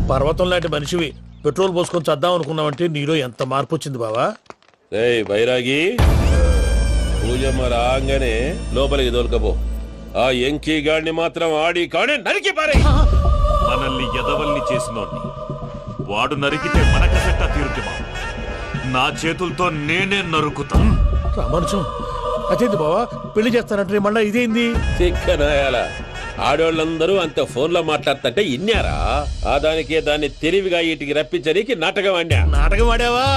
పర్వతం లాంటి మనిషివి పెట్రోల్ పోసుకొని చద్దాం అనుకున్నావంటే నీలో ఎంత మార్పు వచ్చింది బావా. ఏయ్ బైరాగి, పూజమ్మ రాగానే లోపలికి దొరకపో. ఆ ఎంకీ గాడిని మాత్రం ఆడి కాడే నరికి పారే. మనల్ని ఎదవల్ని చేసినోడ్ని వాడు నరికితే మనకసెట్ట తీరుతుమా? నా చేతులతో నేనే నరుకుతా. రామానుజం అదేంది బావా, పెళ్లి చేస్తానంటే మళ్ళా ఇదేంది? చిక్కనాయాల ఆడోళ్ళందరూ అంత ఫోన్లో మాట్లాడుతుంటే ఇన్నారా? ఆ దానికే దాన్ని తెలివిగా వీటికి రప్పించడానికి నాటకం ఆడా. నాటకం ఆడావా?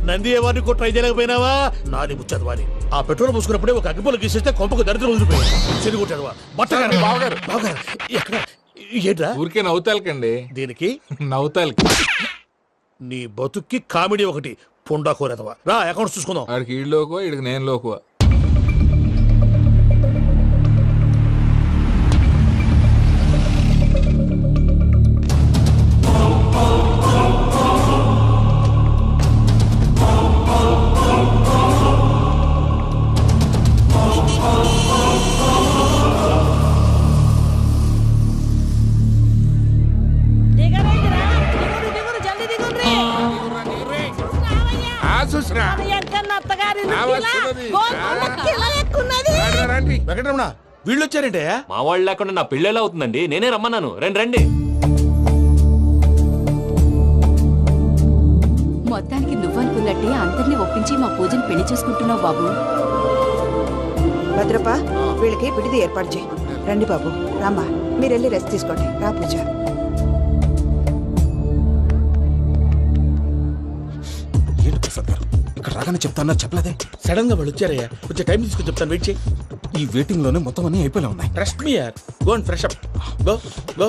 నంది ఎవరిని కూడా ట్రై చేయలేకపోయినావా? నాది ముచ్చదు వాని. ఆ పెట్రోల్ పోసుకున్నప్పుడే ఒక అగ్గిపొల గీసేస్తే కొంపకు దరిద్రం వదిలిపోయాడు. చెరి కొట్టాడు బట్టగారు. బావగారు బావగారు ఎక్కడ ఏంట్రా? ఊరికే నవ్వుతాలకండి. దీనికి నవ్వుతాలకి నీ బతుక్కి కామెడీ ఒకటి. పొండా కోరేదవా రా, అకౌంట్స్ చూసుకుందాం. ఆడికి ఈడు లోకువ, ఈడికి నేను లోకువ. వెంకటరమణ వీళ్ళు వచ్చారంటే మా వాళ్ళు లేకుండా నా పెళ్ళేలా అవుతుందండి? నేనే రమ్మన్నాను. రండి రండి. మొత్తానికి నువ్వనుకున్నట్టే అందరినీ ఒప్పించి మా పూజను పెళ్లి చేసుకుంటున్నావు బాబు. భద్రప వీళ్ళకి విడిది ఏర్పాటు చేయి. రండి బాబు, రామ్మా మీరు వెళ్ళి రెస్ట్ తీసుకోండి. రా పూజ. ఏంటి ప్రసాద్ గారు ఇక్కడ రాగానే చెప్తాను చెప్పలేదే? సడన్ గా వాళ్ళు వచ్చారయ్యా, కొంచెం టైం తీసుకుని చెప్తాను, వెయిట్ చేయి. ఈ వెయిటింగ్ లోనే మొత్తం అన్ని అయిపోయి ఉన్నాయి. ట్రస్ట్ మీ యార్, go and fresh up. Go go.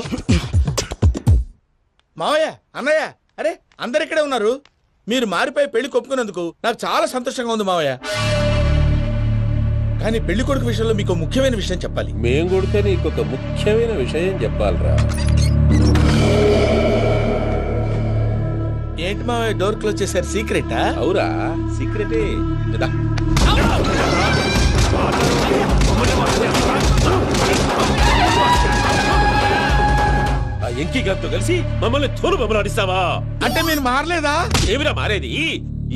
మావయ్య, అన్నయ్య, అరే అందరు ఇక్కడే ఉన్నారు. మీరు మారిపోయి పెళ్లి కొప్పుకున్నందుకు నాకు చాలా సంతోషంగా ఉంది మావయ్య. కానీ పెళ్లి కొడుకు విషయంలో మీకు ముఖ్యమైన విషయం చెప్పాలి. మేం కొడితే నీకు ఒక ముఖ్యమైన విషయం చెప్పాలరా. ఏంటి మావయ్య డోర్ క్లోజ్ చేశారు? సీక్రెటా? అవురా, సీక్రెటే. ఆ ఎంకీ గారితో కలిసి మమ్మల్ని తోలు బొమ్మలాడిస్తావా? అంటే మీరు మారలేదా? ఏమిరా మారేది?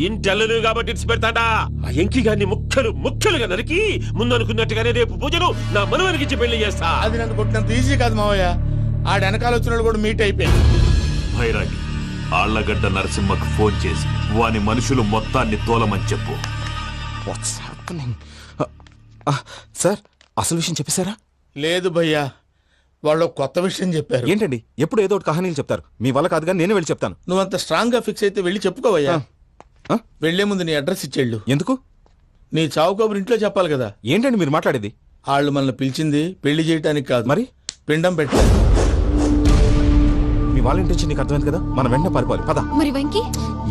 ఇంటల్లు కాబట్టి ఇడిచి పెడతాడా? ఆ ఎంకీ గారిని ముక్కలుగా నరికి ముందు అనుకున్నట్టుగానే రేపు పూజను నా మనవనికిచ్చి పెళ్లి చేస్తా. అది నన్ను కొట్టినంత ఈజీ కాదు మావయ్య. ఆ వెనకాల వచ్చిన వాళ్ళు కూడా మీట్ అయిపోయింది. భైరాగి, ఆళ్లగడ్డ నరసింహకు ఫోన్ చేసి వాని మనుషులు మొత్తాన్ని తోలమని చెప్పు. What's happening? సార్ అసలు విషయం చెప్పేశారా? లేదు భయ్యా, వాళ్ళు కొత్త విషయం చెప్పారు. ఏంటండి ఎప్పుడు ఏదో ఒకటి కహానీలు చెప్తారు? మీ వల్ల కాదు కానీ నేనే వెళ్ళి చెప్తాను. నువ్వంత స్ట్రాంగ్ గా ఫిక్స్ అయితే వెళ్ళి చెప్పుకోవయ్యా. వెళ్లే ముందు నీ అడ్రస్ ఇచ్చేళ్ళు. ఎందుకు? నీ చావు కబురు ఇంట్లో చెప్పాలి కదా. ఏంటండి మీరు మాట్లాడేది? వాళ్ళు మనల్ని పిలిచింది పెళ్లి చేయటానికి కాదు, మరి పిండం పెట్టారు. మీ వాళ్ళ ఇంటి నీకు అర్థమైంది కదా, మనం వెంటనే పారిపోవాలి. పద. మరి వెంకీ?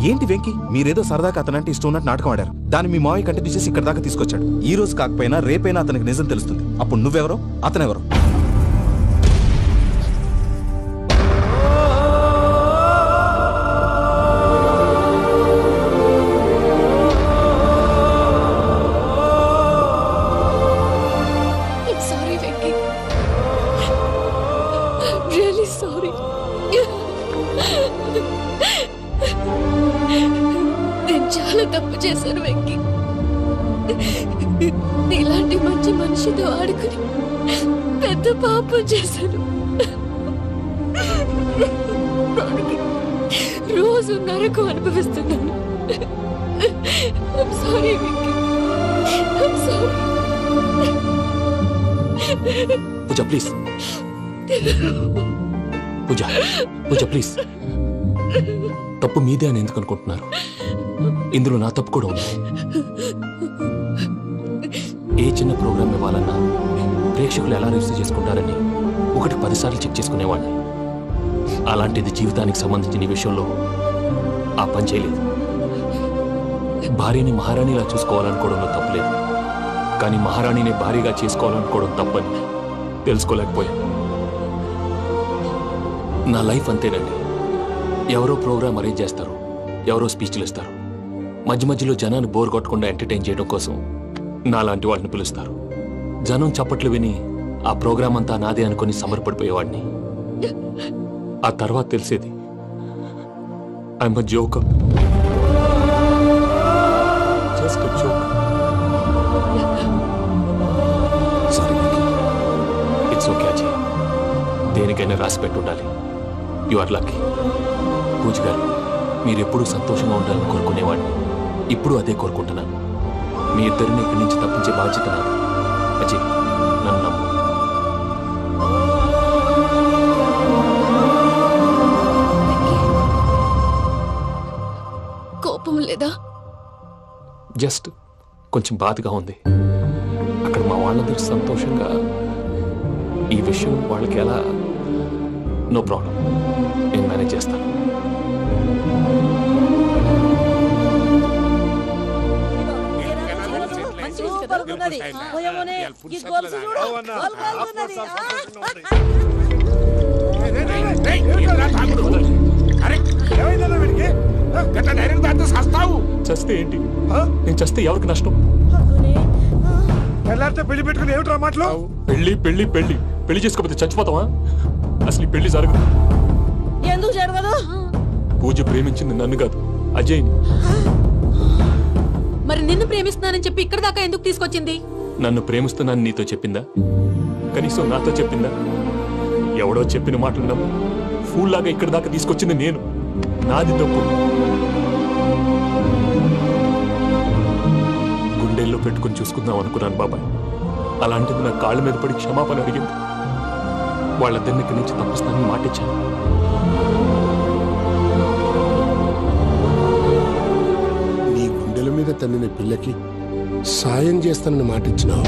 ఏంటి వెంకీ? మీరేదో సరదాగా అతనంటే ఇష్టం ఉన్నట్టు నాటకం ఆడారు. దాన్ని మీ మావయ్య కంటే తీసేసి ఇక్కడ దాకా తీసుకొచ్చాడు. ఈ రోజు కాకపోయినా రేపైనా అతనికి నిజం తెలుస్తుంది. అప్పుడు నువ్వెవరో అతనెవరో. చాలా తప్పు చేశాను వెంకీ. ఇలాంటి మంచి మనిషితో ఆడుకుని పెద్ద పాపం చేశాను. రోజు నరకం అనుభవిస్తున్నాను. I'm sorry, Venky. I'm sorry. Pooja please. Pooja please. తప్పు మీదే అని ఎందుకు అనుకుంటున్నారు? ఇందులో నా తప్పు కూడా ఉంది. ఏ చిన్న ప్రోగ్రామ్ ఇవ్వాలన్నా ప్రేక్షకులు ఎలా రిసీవ్ చేసుకుంటారని 1-10 సార్లు చెక్ చేసుకునేవాడిని. అలాంటిది జీవితానికి సంబంధించిన ఈ విషయంలో ఆ పని చేయలేదు. భార్యని మహారాణిలా చూసుకోవాలనుకోవడంలో తప్పులేదు, కానీ మహారాణిని భారీగా చేసుకోవాలనుకోవడం తప్పని తెలుసుకోలేకపోయాను. నా లైఫ్ అంతేనండి. ఎవరో ప్రోగ్రామ్ అరేంజ్ చేస్తారు, ఎవరో స్పీచ్లు ఇస్తారు, మధ్య మధ్యలో జనాన్ని బోర్ కొట్టకుండా ఎంటర్టైన్ చేయడం కోసం నాలాంటి వాళ్ళని పిలుస్తారు. జనం చప్పట్లు విని ఆ ప్రోగ్రామ్ అంతా నాదే అనుకుని సమర్పడిపోయేవాడిని. ఆ తర్వాత తెలిసేది I'm a joker, just joke. Sorry it's okay Ajay, దేనికైనా రాసి పెట్టుండాలి. You are lucky. Pooja garu, మీరు ఎప్పుడూ సంతోషంగా ఉండాలని కోరుకునేవాడిని. ఇప్పుడు అదే కోరుకుంటున్నాను. మీ ఇద్దరిని ఇక్కడి నుంచి తప్పించే బాధ్యత నాది. అజయ్, నన్ను నమ్ము. కోపం లేదా? జస్ట్ కొంచెం బాధగా ఉంది. అక్కడ మా వాళ్ళందరూ సంతోషంగా, ఈ విషయం వాళ్ళకి ఎలా, నో ప్రాబ్లం, నేను మేనేజ్ చేస్తాను. చస్తే ఏంటి? నేను చస్తే ఎవరికి నష్టం? పెళ్లి పెట్టుకుని ఏమిట్రా మాటలు? పెళ్లి పెళ్లి పెళ్లి పెళ్లి చేసుకోకపోతే చచ్చిపోతావా? అసలు ఈ పెళ్లి జరగదు. ఎందుకు జరగదు? పూజ ప్రేమించింది నన్ను కాదు, అజయ్ని. మరి నిన్ను ప్రేమిస్తున్నానని చెప్పి ఇక్కడ దాకా ఎందుకు తీసుకొచ్చింది? నన్ను ప్రేమిస్తున్నాను నీతో చెప్పిందా? కనీసం నాతో చెప్పిందా? ఎవడో చెప్పిన మాటలు నమ్ము ఫూల్ లాగా ఇక్కడ దాకా తీసుకొచ్చింది నేను. నాది తప్పు. గుండెల్లో పెట్టుకుని చూసుకుందాం అనుకున్నాను బాబాయ్. అలాంటిది నా కాళ్ళ మీద పడి క్షమాపణ అడిగింది. వాళ్ళిద్దరిని ఇక్కడి నుంచి తప్పిస్తానని మాటిచ్చాను. నీ గుండెల మీద తన్నిన పిల్లకి సాయం చేస్తానని మాటిచ్చినావు.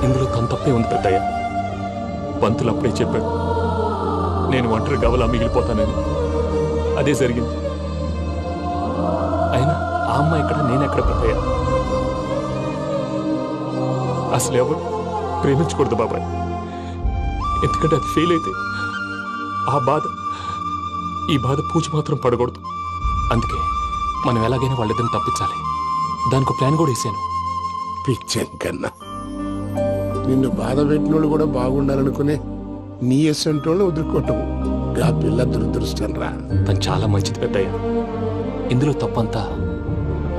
ఇందులో తన తప్పే ఉంది పెద్దయ్య. పంతులు అప్పుడే చెప్పాడు నేను ఒంటరి గవలా మిగిలిపోతానని. అదే జరిగింది. అయినా ఆ అమ్మాయి ఎక్కడ, నేనెక్కడ పెద్దయ్య? అసలు ఎవరు ప్రేమించకూడదు బాబాయ్. ఎందుకంటే అది ఫెయిల్ అయితే ఆ బాధ, ఈ బాధ పూజ మాత్రం పడకూడదు. అందుకే మనం ఎలాగైనా వాళ్ళిద్దరిని తప్పించాలి. దానికి ప్లాన్ కూడా వేసాను. పిచ్చం కన్నా నిన్ను బాధ పెట్టినోళ్ళు కూడా బాగుండాలనుకునే నీ ఎస్సంటోళ్ళు వదులుకోవటం ఆ పిల్ల దురదృష్టం రా. తను చాలా మంచిది పెద్దయ్య. ఇందులో తప్పంతా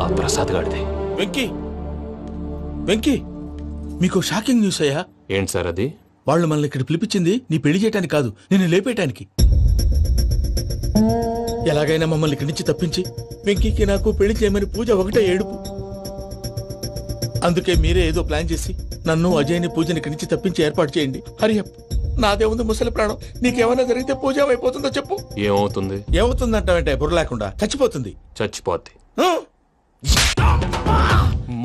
ఆ ప్రసాద్ గాడిదే. వెంకీ, వెంకీ, మీకు షాకింగ్ న్యూస్ అయ్యా. ఏంటి సార్ అది? వాళ్ళు మనల్ని ఇక్కడ పిలిపించింది నీ పెళ్లి చేయడానికి కాదు, నిన్ను లేపేయటానికి. ఎలాగైనా మమ్మల్ని ఇక్కడి నుంచి తప్పించి వెంకీకి నాకు పెళ్లి చేయమని పూజ ఒకటే ఏడుపు. అందుకే మీరే ఏదో ప్లాన్ చేసి నన్ను అజయ్ని పూజని ఇక్కడి నుంచి తప్పించి ఏర్పాటు చేయండి. హరియప్, నాదే ఉంది ముసలి ప్రాణం. నీకేమైనా జరిగితే పూజ అయిపోతుందో చెప్పు. ఏమవుతుంది? ఏమవుతుందంటావంటే బుర్ర లేకుండా చచ్చిపోతుంది. చచ్చిపోద్ది. ఆ?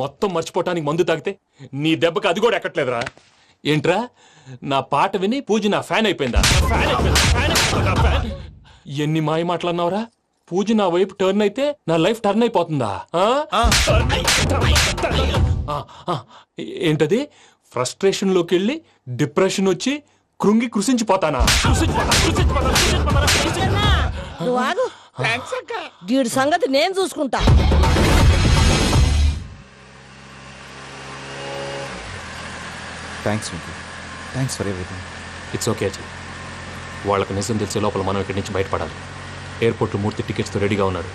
మొత్తం మర్చిపోవటానికి మందు తాగితే నీ దెబ్బకి అది కూడా ఎక్కట్లేదురా. ఏంట్రా, నా పాట విని పూజ నా ఫ్యాన్ అయిపోయిందా? ఎన్ని మాయ మాటలన్నావురా? పూజ నా వైపు టర్న్ అయితే నా లైఫ్ టర్న్ అయిపోతుందా? ఏంటది? ఫ్రస్ట్రేషన్ లోకి వెళ్ళి డిప్రెషన్ వచ్చి కృంగి కృషించిపోతానా? నువ్వు ఆగు. వీడి సంగతి నేను చూసుకుంటా. Thanks Venky, thanks for everything. It's okay Ajay. వాళ్ళకి నిజం తెలిసే లోపల మనం ఇక్కడి నుంచి బయటపడాలి. ఎయిర్పోర్ట్లో మూర్తి టికెట్స్తో రెడీగా ఉన్నాడు.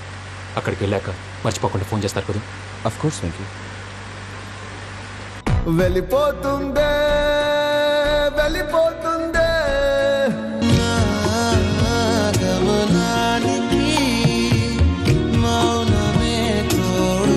అక్కడికి వెళ్ళాక మర్చిపోకుండా ఫోన్ చేస్తారు కదా. Of course Venky. వెళ్ళిపోతుందే వెళ్ళిపోతుందే గమనానికి మౌనమే తోడు.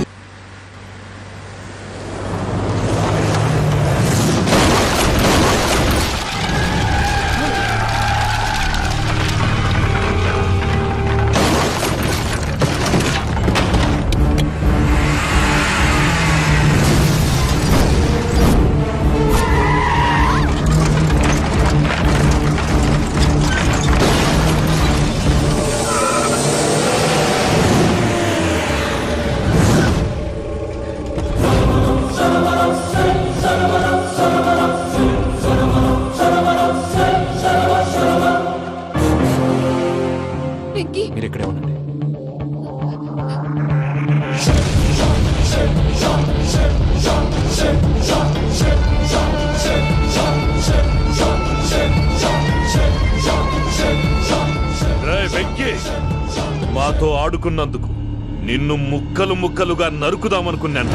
వెంకీ, మీరు ఇక్కడే ఉండండి. మాతో ఆడుకున్నందుకు నిన్ను ముక్కలు ముక్కలుగా నరుకుదామనుకున్నాను.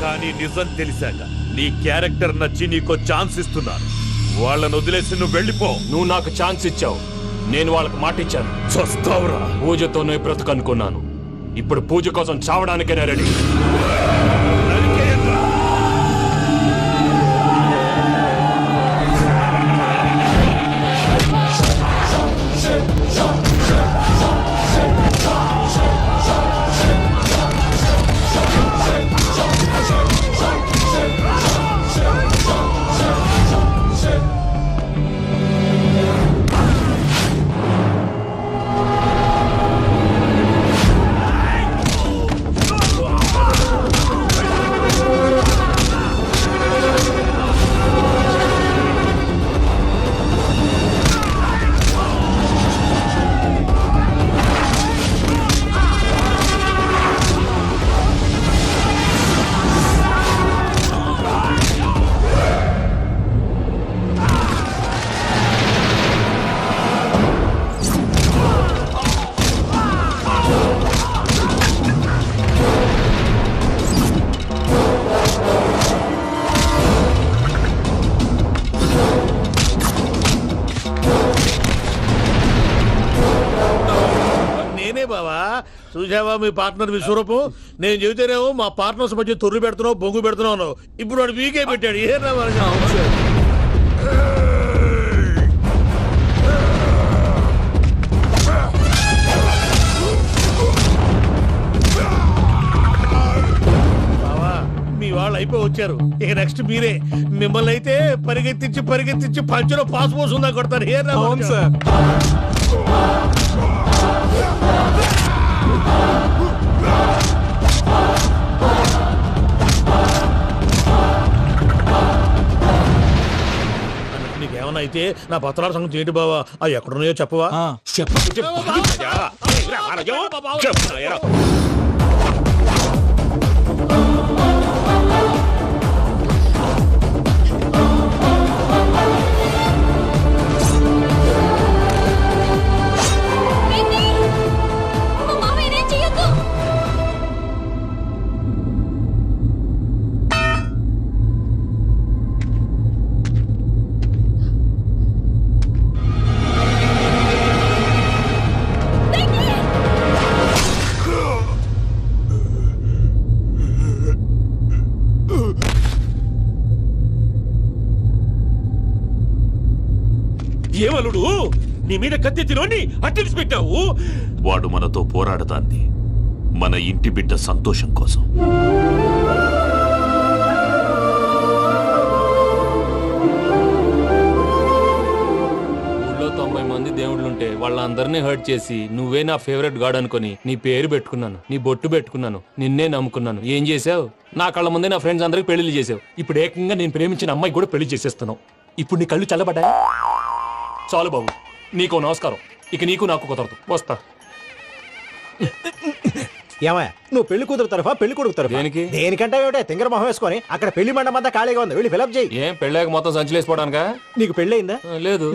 కానీ నిజం తెలిసాక నీ క్యారెక్టర్ నచ్చి నీకో ఛాన్స్ ఇస్తున్నాను. వాళ్ళను వదిలేసి నువ్వు వెళ్ళిపో. నువ్వు నాకు ఛాన్స్ ఇచ్చావు, నేను వాళ్ళకి మాట ఇచ్చాను. చస్తావురా. పూజతోనే బ్రతుకనుకున్నాను, ఇప్పుడు పూజ కోసం చావడానికైనా రెడీ. బావా చూసావా మీ పార్ట్నర్ విశ్వరూపం? నేను చెబితేనేమో మా పార్ట్నర్స్ మధ్య తొర్రు పెడుతున్నావు, బొంగు పెడుతున్నావు. ఇప్పుడు వాడు మీకే పెట్టాడు. ఏ బావా మీ వాళ్ళు అయిపోయి వచ్చారు, ఇక నెక్స్ట్ మీరే. మిమ్మల్ని అయితే పరిగెత్తించి పరిగెత్తించి పంచలో పాస్ పోసుందా కొడతారు. ఏ సార్ నీకేమన్నా అయితే నా పత్రాల సంగతి ఏంటి బావా? అవి ఎక్కడున్నాయో చెప్పవా? ఏమలుడు నీ మీద కత్తెత్తిలోని అట్టెలిసి పెట్టావు. వాడు మనతో పోరాడతాంది మన ఇంటి బిడ్డ సంతోషం కోసం. ఊళ్ళో 90 మంది దేవుళ్ళుంటే వాళ్ళందరినీ హర్ట్ చేసి నువ్వే నా ఫేవరెట్ గాడ్ అనుకుని నీ పేరు పెట్టుకున్నాను, నీ బొట్టు పెట్టుకున్నాను, నిన్నే నమ్ముకున్నాను. ఏం చేసావు? నా కళ్ళ ముందే నా ఫ్రెండ్స్ అందరికి పెళ్లి చేసావు. ఇప్పుడు ఏకంగా నేను ప్రేమించిన అమ్మాయి కూడా పెళ్లి చేసేస్తున్నావు. ఇప్పుడు నీ కళ్ళు చల్లబడ్డాయి. చాలు బాబు, నీకు నమస్కారం. ఇక నీకు నాకు కుదరదు, వస్తా. ఏమయ్య, నువ్వు పెళ్లి కూతురు తరఫా పెళ్లి కొడుకు తరఫా? దేనికి? దేనికంటే ఏమిటే తింగర మొహం వేసుకొని అక్కడ పెళ్లి మండపం అంతా ఖాళీగా ఉంది, వెళ్ళి ఫిలప్ చేయి. ఏం పెళ్ళాక మొత్తం సంచలేసిపోవడానికా? నీకు పెళ్ళయిందా? లేదు.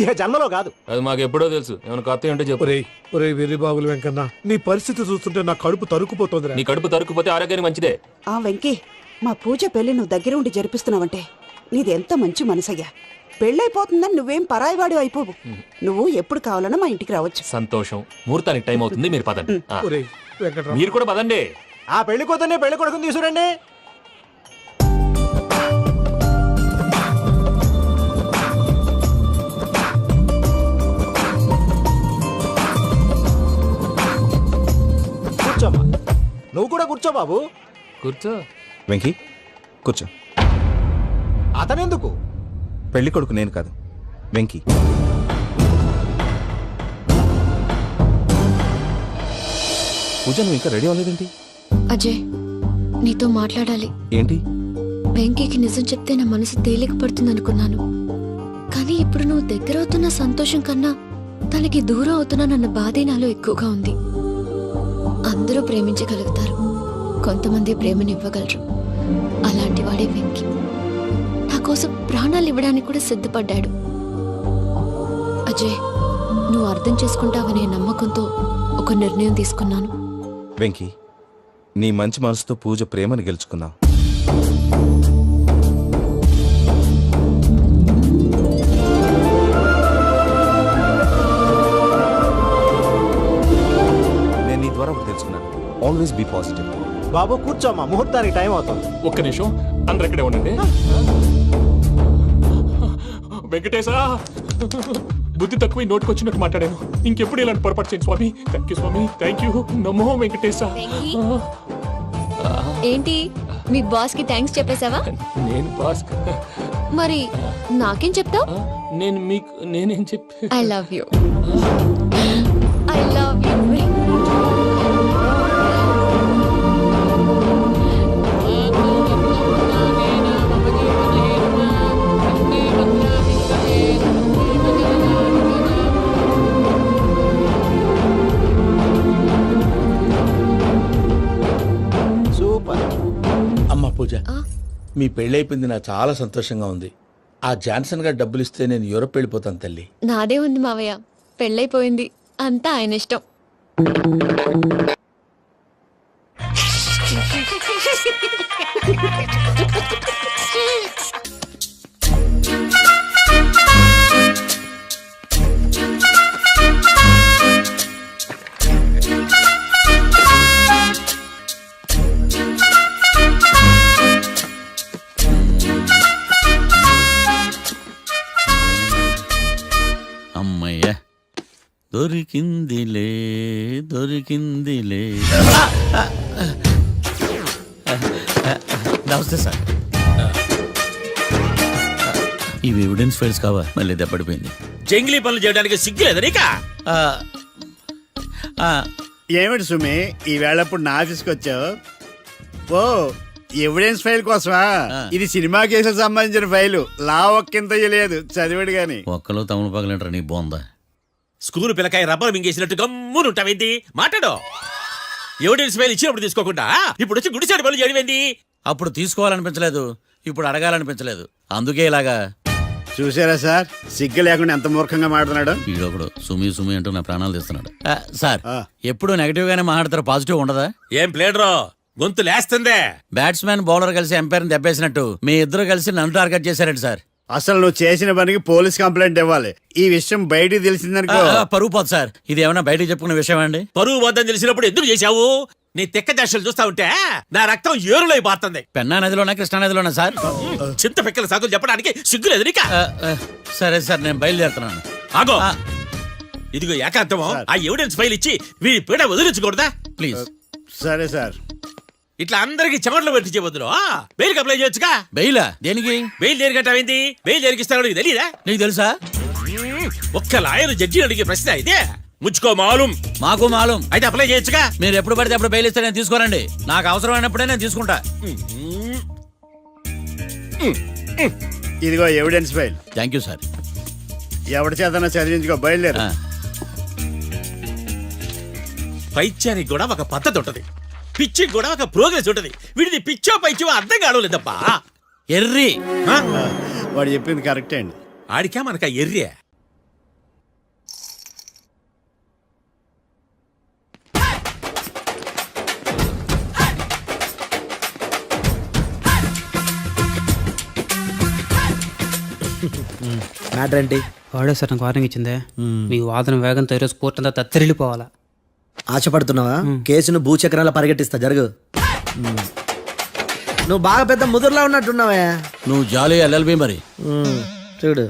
ఇక జన్మలో కాదు. అది మాకు ఎప్పుడో తెలుసు. ఏమైనా కొత్త ఏంటో చెప్పు. ఒరే వెర్రి బాబులు వెంకన్న, నీ పరిస్థితి చూస్తుంటే నా కడుపు తరుక్కుపోతుంది. నీ కడుపు తరుక్కుపోతే ఆరోగ్యానికి మంచిదే. ఆ వెంకీ, మా పూజ పెళ్లి నువ్వు దగ్గర ఉండి జరిపిస్తున్నావంటే నీది ఎంత మంచి మనసయ్యా. పెళ్ళైపోతుందని నువ్వేం పరాయివాడు అయిపోవు. నువ్వు ఎప్పుడు కావాలన్నా మా ఇంటికి రావచ్చు. సంతోషం. ముహూర్తానికి టైం అవుతుంది, మీరు పదండి. వెంకట్రావు మీరు కూడా పదండి. ఆ పెళ్లి కూతుర్ని పెళ్లి కొడుకుని తీసుకురండి. కూర్చోమ్మా. నువ్వు కూడా కూర్చో బాబు. కూర్చో. వెంకీ కూర్చో. అతనెందుకు? పెళ్లి కొడుకు నేను కాదు, వెంకీ. పూజ, నువ్వు ఇంకా రెడీ అవ్వలేదేంటి? అజయ్, నీతో మాట్లాడాలి. ఏంటి? వెంకీకి నిజం చెప్తే నా మనసు తేలిక పడుతుంది అనుకున్నాను. కానీ ఇప్పుడు నువ్వు దగ్గర అవుతున్న సంతోషం కన్నా తనకి దూరం అవుతున్నానన్న బాధే నాలో ఎక్కువగా ఉంది. అందరూ ప్రేమించగలుగుతారు, కొంతమంది ప్రేమనివ్వగలరు. అలాంటి వాడే వెంకీ. నా కోసం ప్రాణాలు ఇవ్వడానికి కూడా సిద్ధపడ్డాడు. అజయ్, నువ్వు అర్థం చేసుకుంటావనే నమ్మకంతో ఒక నిర్ణయం తీసుకున్నాను. వెంకీ, నీ మంచి మనసుతో పూజ ప్రేమని గెలుచుకున్నావు. నేను నీ ద్వారా ఒకటి తెలుసుకున్నాను. Always be positive. బాబు కూర్చోమ్మా, ముహూర్తానికి టైం అవుతుంది. ఒక్క నిమిషం, అందరు ఇక్కడే ఉండండి. వెంకటేశా, బుద్ధి తక్కువ నోటికొచ్చినట్టు మాట్లాడాను. ఇంకెప్పుడు ఇలాంటి పొరపాటు చేయండి Swami. Thank you Swami, thank you. నమో వెంకటేశా. ఏంటి మీ బాస్ కి థ్యాంక్స్ చెప్పేశావా? నేను బాస్ మరి నాకేం చెప్తావు? నేను మీకు నేనేం చెప్పి I love you. I love you. Super. అమ్మ పూజ, మీ పెళ్ళైపోయింది నాకు చాలా సంతోషంగా ఉంది. ఆ జాన్సన్ గారు డబ్బులు ఇస్తే నేను యూరోప్ వెళ్ళిపోతాను తల్లి. నాదే ఉంది మావయ్య, పెళ్ళైపోయింది, అంతా ఆయన ఇష్టం. అమ్మయ్య, దొరికిందిలే దొరికిందిలే. నమస్తే సార్. ఇవి ఎవిడెన్స్ ఫైల్స్ కావా? మళ్ళీ దెబ్బడిపోయింది. జంగిలీ పనులు చేయడానికి సిగ్గులేదు నీకా? ఏమిటి సుమి, ఈ వేళప్పుడు నా ఆఫీస్కి వచ్చావు? ఓ, ఎవిడెన్స్ ఫైల్ కోసమా? ఇది సినిమా కేసులకు సంబంధించిన ఫైలు. లా ఒక్కింత లేదు, చదివాడు గాని. ఒక్కలో తమను పగలంటారా నీ బోందా? School పిల్లకాయ rubber మింగేసినట్టు గమ్మునుంటావేంది? మాట్లాడు. ఎవిడెన్స్ ఫైల్ ఇచ్చినప్పుడు తీసుకోకుండా ఇప్పుడు వచ్చి గుడిసాడు పనులు చేయడమేంది? అప్పుడు తీసుకోవాలనిపించలేదు, ఇప్పుడు అడగాలనిపించలేదు, అందుకే ఇలాగా. చూసారా సార్, సిగ్గు లేకుండా ఎంత మూర్ఖంగా మాట్లాడుతున్నాడు. వీడొకడు సుమి సుమి అంటూ నా ప్రాణాలు తీస్తున్నాడు. సార్, ఎప్పుడు నెగటివ్ గానే మాట్లాడతారు, పాజిటివ్ ఉండదా? ఏం ప్లేడరో గొంతు లేస్తుందే. బ్యాట్స్మెన్ బౌలర్ కలిసి ఎంపైర్ దెబ్బేసినట్టు మీ ఇద్దరు కలిసి నన్ను టార్గెట్ చేశారండి సార్. అసలు నువ్వు చేసిన పనికి పోలీస్ కంప్లైంట్ ఇవ్వాలి. ఈ విషయం బయటికి తెలిసిందనుకో పరువు పోదు సార్. ఇది ఏమైనా బయటికి చెప్పుకునే విషయం అండి? పరువు వద్దని తెలిసినప్పుడు ఎందుకు చేశావు? నీ తెక్క దశలు చూస్తా ఉంటే నా రక్తం ఏరులై పారుతుంది. పెన్నా నదిలోనా కృష్ణా నదిలోనా సార్? చింత పిక్కల సాగులు చెప్పడానికి సిగ్గులేదు నీకా? సరే సార్, నేను బయలుదేరుతున్నాను. ఆగో, ఇదిగో ఏకాంతమో ఆ ఎవిడెన్స్ ఫైల్ ఇచ్చి వీడి పీడ వదిలించకూడదా ప్లీజ్? సరే సార్. ఇట్లా అందరికి చెమటలు పెట్టి చేయవద్దు. బెయిల్కి అప్లై చేయొచ్చుగా. బెయిలా? దేనికి? బెయిల్ దేనికంటావేంది? బెయిల్ దేనికిస్తారో నీకు తెలియదా? నీకు తెలుసా? ఒక్క లాయర్ జడ్జి అడిగే ప్రశ్న ఇదే. ముచ్చుకో మాలూం. మాకు మాలూం. అయితే అప్లై చేయొచ్చుగా. మీరు ఎప్పుడు పడితే అప్పుడు బెయిల్ ఇస్తే నేను తీసుకోరండి. నాకు అవసరమైనప్పుడే నేను తీసుకుంటా. ఇదిగో evidence file. Thank you sir. ఎవరి చేతనా చదివించుకో, బయలుదేరు. పైత్యానికి కూడా ఒక పద్ధతి ఉంటది, పిచ్చికి కూడా ఒక ప్రోగ్రెస్ ఉంటది. వీడిది పిచ్చో పైచో అర్థం కావలేదప్పా. ఎర్రి. వాడు చెప్పింది కరెక్టే అండి. ఆడికా మనక ఎర్రే. మ్యాటర్ ఏంటి? వాడే సార్ నాకు వార్నింగ్ ఇచ్చిందే. మీ వాదన వేగంతో ఈరోజు కోర్టు అంతా తత్తరిల్లిపోవాలా. ఆశపడుతున్నావా? కేసును భూచక్రాల పరిగెట్టిస్తా, జరుగు. నువ్వు బాగా పెద్ద ముదురులా ఉన్నట్టున్నావే. నువ్వు జాలి ఎల్ఎల్బి మరి. చూడు,